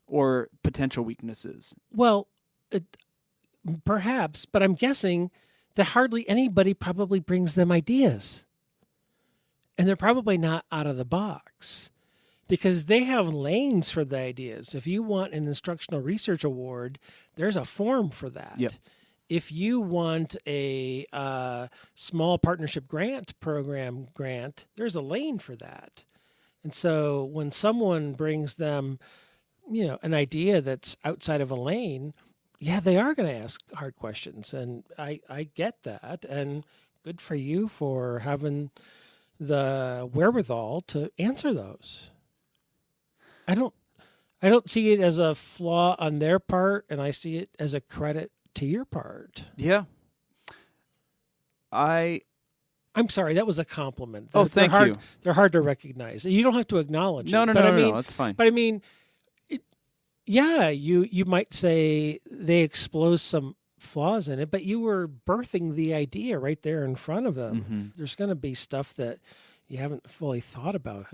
or potential weaknesses. Well, perhaps, but I'm guessing that hardly anybody probably brings them ideas. And they're probably not out of the box because they have lanes for the ideas. If you want an instructional research award, there's a form for that. Yep. If you want a small partnership program grant, there's a lane for that. And so when someone brings them, an idea that's outside of a lane, yeah, they are going to ask hard questions. And I get that. And good for you for having the wherewithal to answer those. I don't see it as a flaw on their part, and I see it as a credit to your part. Yeah. I'm sorry, that was a compliment. Thank you. They're hard to recognize. You don't have to acknowledge it. No, that's fine. But I mean, you might say they exposed some flaws in it, but you were birthing the idea right there in front of them. Mm-hmm. There's going to be stuff that you haven't fully thought about.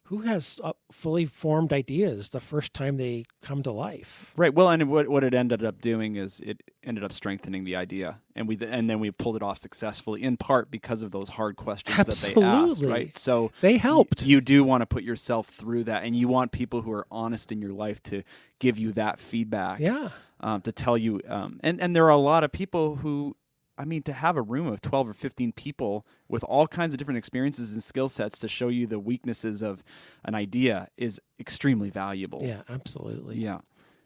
who has fully formed ideas the first time they come to life. Right. Well, and what it ended up doing is it ended up strengthening the idea, and then we pulled it off successfully, in part because of those hard questions that they asked. Right. So they helped. You do want to put yourself through that, and you want people who are honest in your life to give you that feedback. Yeah. To tell you, and there are a lot of people who. I mean, to have a room of 12 or 15 people with all kinds of different experiences and skill sets to show you the weaknesses of an idea is extremely valuable. Yeah, absolutely. Yeah.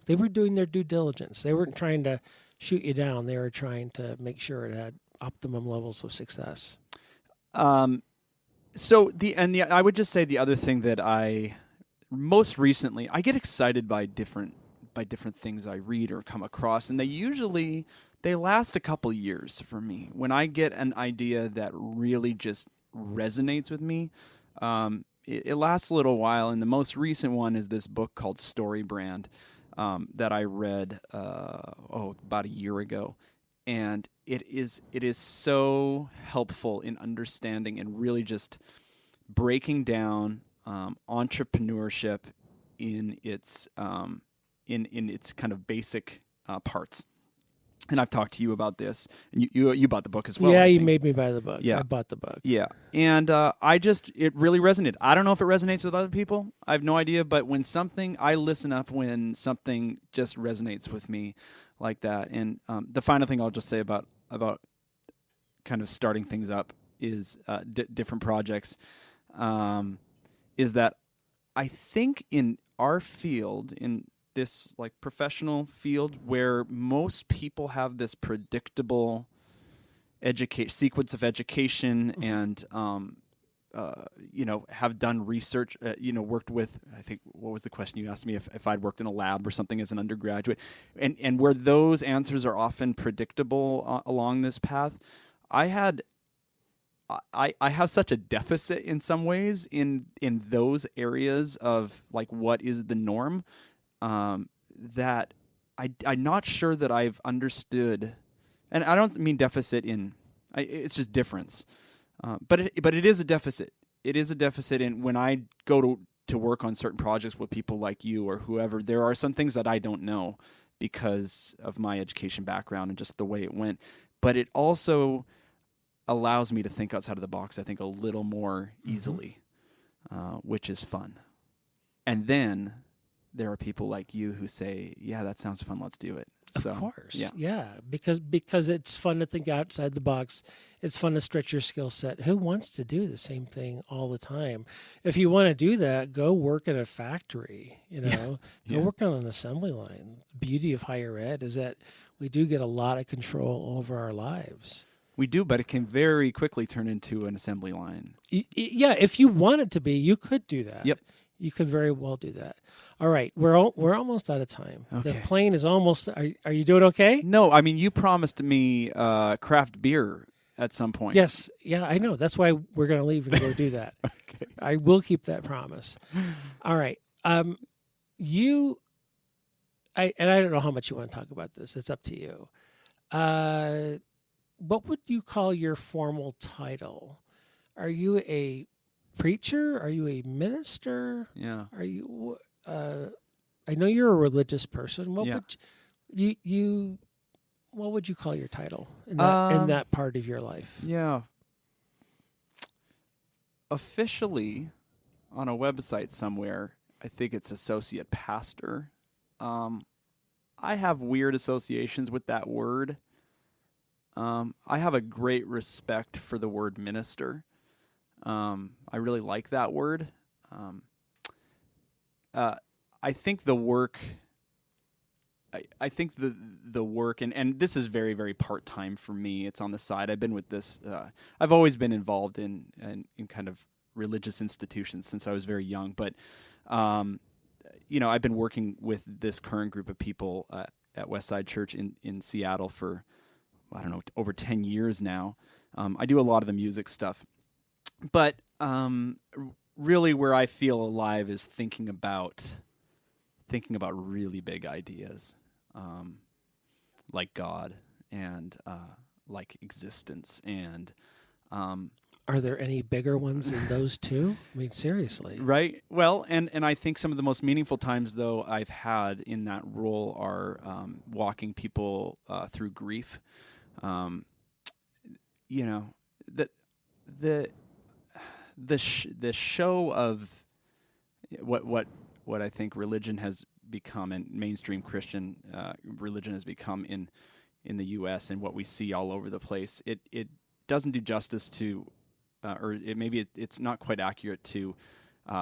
They were doing their due diligence. They weren't trying to shoot you down. They were trying to make sure it had optimum levels of success. I would just say the other thing that I most recently, I get excited by different things I read or come across, and they last a couple years for me. When I get an idea that really just resonates with me, it lasts a little while. And the most recent one is this book called Story Brand that I read about a year ago. And it is so helpful in understanding and really just breaking down entrepreneurship in its in its kind of basic parts. And I've talked to you about this, and you bought the book as well. Yeah, you made me buy the book. Yeah. I bought the book. Yeah, and it really resonated. I don't know if it resonates with other people. I have no idea, but I listen up when something just resonates with me like that. And the final thing I'll just say about kind of starting things up is different projects, is that I think in our field, in this like professional field where most people have this predictable sequence of education and have done research, worked with, I think, what was the question you asked me, if I'd worked in a lab or something as an undergraduate, and where those answers are often predictable along this path, I have such a deficit in some ways in those areas of like what is the norm, that I'm not sure that I've understood, and I don't mean deficit it's just difference, but it is a deficit. It is a deficit in when I go to work on certain projects with people like you or whoever. There are some things that I don't know because of my education background and just the way it went, but it also allows me to think outside of the box, I think, a little more easily, which is fun. And then there are people like you who say, yeah, that sounds fun, let's do it. Of course. Yeah. Because it's fun to think outside the box. It's fun to stretch your skill set. Who wants to do the same thing all the time? If you want to do that, go work in a factory, go work on an assembly line. The beauty of higher ed is that we do get a lot of control over our lives. We do, but it can very quickly turn into an assembly line. Yeah, if you want it to be, you could do that. Yep. You could very well do that. All right, we're almost out of time. Okay. The plane is almost. Are you doing okay? No, I mean you promised me craft beer at some point. Yes, yeah, I know. That's why we're going to leave and go do that. Okay. I will keep that promise. All right. And I don't know how much you want to talk about this. It's up to you. What would you call your formal title? Are you a preacher? Are you a minister? Yeah. Are you? I know you're a religious person. What would you? What would you call your title in that part of your life? Yeah. Officially, on a website somewhere, I think it's associate pastor. I have weird associations with that word. I have a great respect for the word minister. I really like that word. I think the work. I think the work, and this is very, very part-time for me. It's on the side. I've been with this. I've always been involved in kind of religious institutions since I was very young. But I've been working with this current group of people at Westside Church in Seattle for, I don't know, over 10 years now. I do a lot of the music stuff. But really where I feel alive is thinking about really big ideas, like God and like existence and Are there any bigger ones than those two? I mean, seriously. Right. Well, and I think some of the most meaningful times, though, I've had in that role are walking people through grief. You know, the show of what I think religion has become, and mainstream Christian religion has become in the U.S. and what we see all over the place. It doesn't do justice to. It's not quite accurate to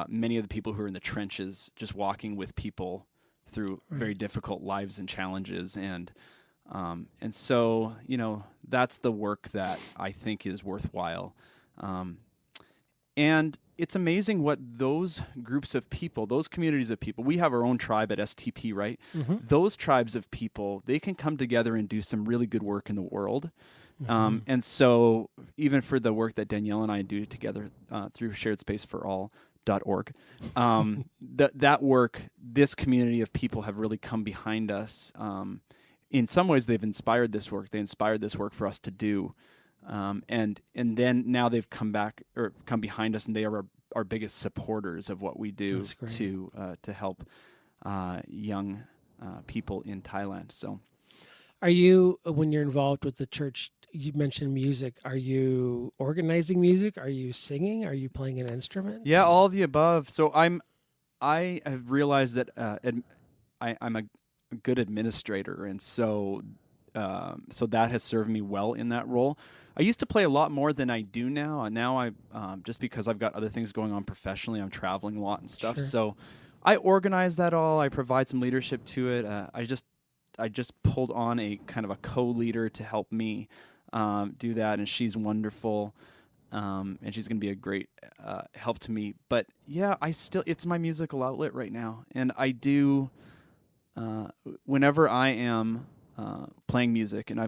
many of the people who are in the trenches, just walking with people through very difficult lives and challenges, and so that's the work that I think is worthwhile, and it's amazing what those groups of people, those communities of people. We have our own tribe at STP, right? Mm-hmm. Those tribes of people, they can come together and do some really good work in the world. And so even for the work that Danielle and I do together through sharedspaceforall.org, that work, this community of people have really come behind us. In some ways, they've inspired this work. They inspired this work for us to do. And then now they've come behind us, and they are our biggest supporters of what we do to help young people in Thailand. So, are you, when you're involved with the church, you mentioned music. Are you organizing music? Are you singing? Are you playing an instrument? Yeah, all of the above. So I have realized that I'm a good administrator, and so that has served me well in that role. I used to play a lot more than I do now. And now I just because I've got other things going on professionally, I'm traveling a lot and stuff. Sure. So I organize that all. I provide some leadership to it. I just pulled on a kind of a co-leader to help me do that, and she's wonderful, and she's going to be a great help to me. But yeah, it's my musical outlet right now, and I do whenever I am playing music, and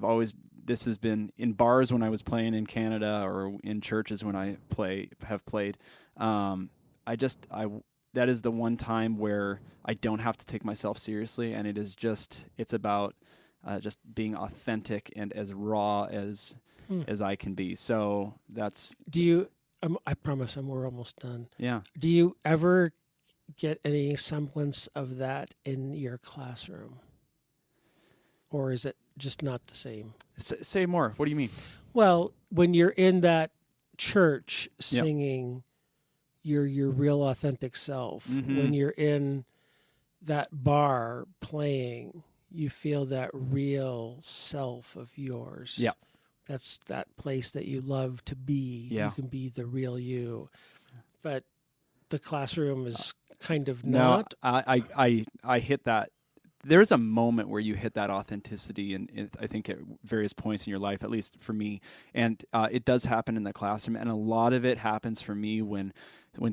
this has been in bars when I was playing in Canada, or in churches when I have played. That is the one time where I don't have to take myself seriously, and it's about just being authentic and as raw as I can be. So that's. Do you? I promise, we're almost done. Yeah. Do you ever get any semblance of that in your classroom, or is it just not the same? Say more. What do you mean? Well, when you're in that church singing. Yep. Your real authentic self. Mm-hmm. When you're in that bar playing, you feel that real self of yours. Yeah. That's that place that you love to be. Yeah. You can be the real you. But the classroom is kind of not. No, I hit that. There's a moment where you hit that authenticity, and I think at various points in your life, at least for me, and it does happen in the classroom, and a lot of it happens for me when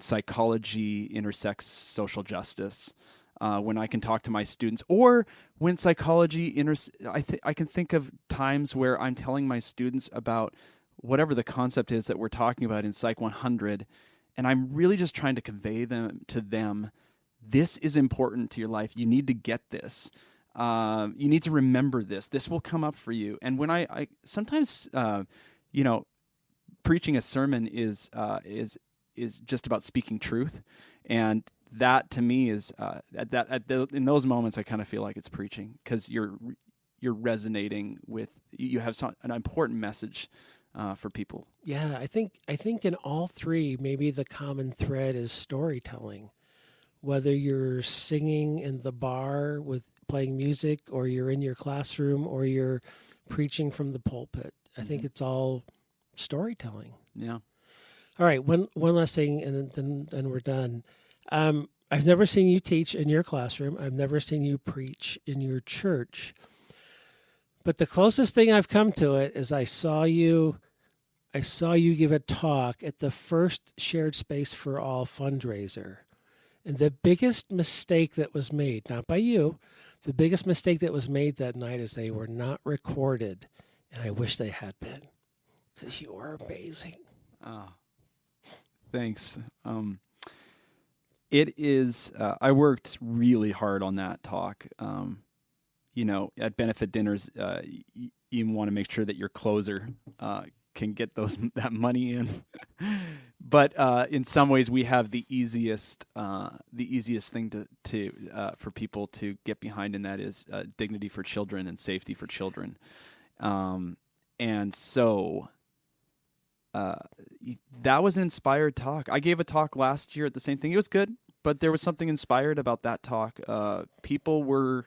psychology intersects social justice, when I can talk to my students, or when psychology I can think of times where I'm telling my students about whatever the concept is that we're talking about in Psych 100, and I'm really just trying to convey to them, this is important to your life. You need to get this. You need to remember this. This will come up for you. And when I sometimes, preaching a sermon is just about speaking truth, and that to me is in those moments I kind of feel like it's preaching, because you're resonating with, you have an important message for people. Yeah, I think in all three, maybe the common thread is storytelling. Whether you're singing in the bar with playing music, or you're in your classroom, or you're preaching from the pulpit, I think it's all storytelling. Yeah. All right, one last thing, and then we're done. I've never seen you teach in your classroom. I've never seen you preach in your church. But the closest thing I've come to it is I saw you give a talk at the first Shared Space for All fundraiser. And the biggest mistake that was made, not by you, the biggest mistake that was made that night is they were not recorded. And I wish they had been, because you were amazing. Oh, thanks. It is, I worked really hard on that talk. At benefit dinners, you want to make sure that your closer can get that money in. But in some ways, we have the easiest thing to for people to get behind, and that is dignity for children and safety for children. And so that was an inspired talk. I gave a talk last year at the same thing. It was good, but there was something inspired about that talk. People were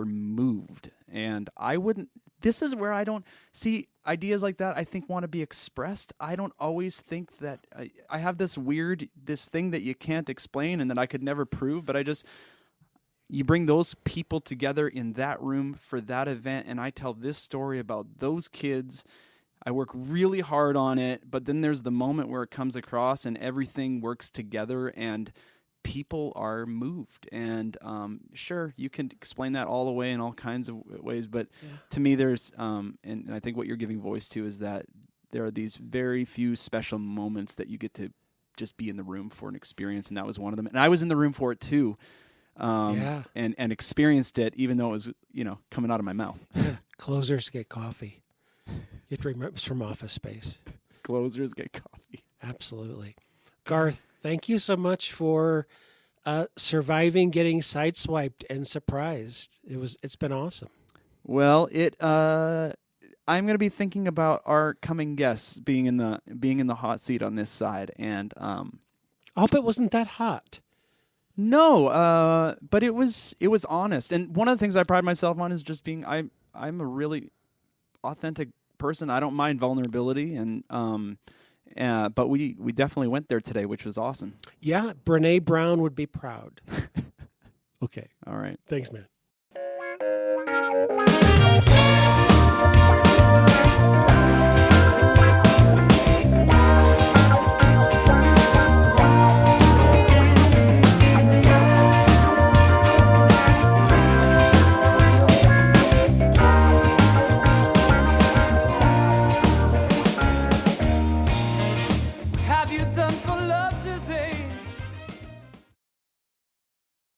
moved, and I wouldn't. This is where I don't see ideas like that. I think want to be expressed. I don't always think that I have this thing that you can't explain and that I could never prove. But you bring those people together in that room for that event, and I tell this story about those kids. I work really hard on it, but then there's the moment where it comes across and everything works together and people are moved. And sure, you can explain that all the way in all kinds of ways, but to me there's, and I think what you're giving voice to is that there are these very few special moments that you get to just be in the room for an experience, and that was one of them. And I was in the room for it too, and experienced it, even though it was, coming out of my mouth. Closers get coffee. You have to remember it's from Office Space. Closers get coffee. Absolutely. Garth, thank you so much for surviving getting sideswiped and surprised. It's been awesome. Well, I'm going to be thinking about our coming guests being in the hot seat on this side, and I hope it wasn't that hot. No, but it was honest. And one of the things I pride myself on is just being I'm a really authentic person. I don't mind vulnerability, and but we definitely went there today, which was awesome. Yeah, Brene Brown would be proud. Okay. All right. Thanks, man.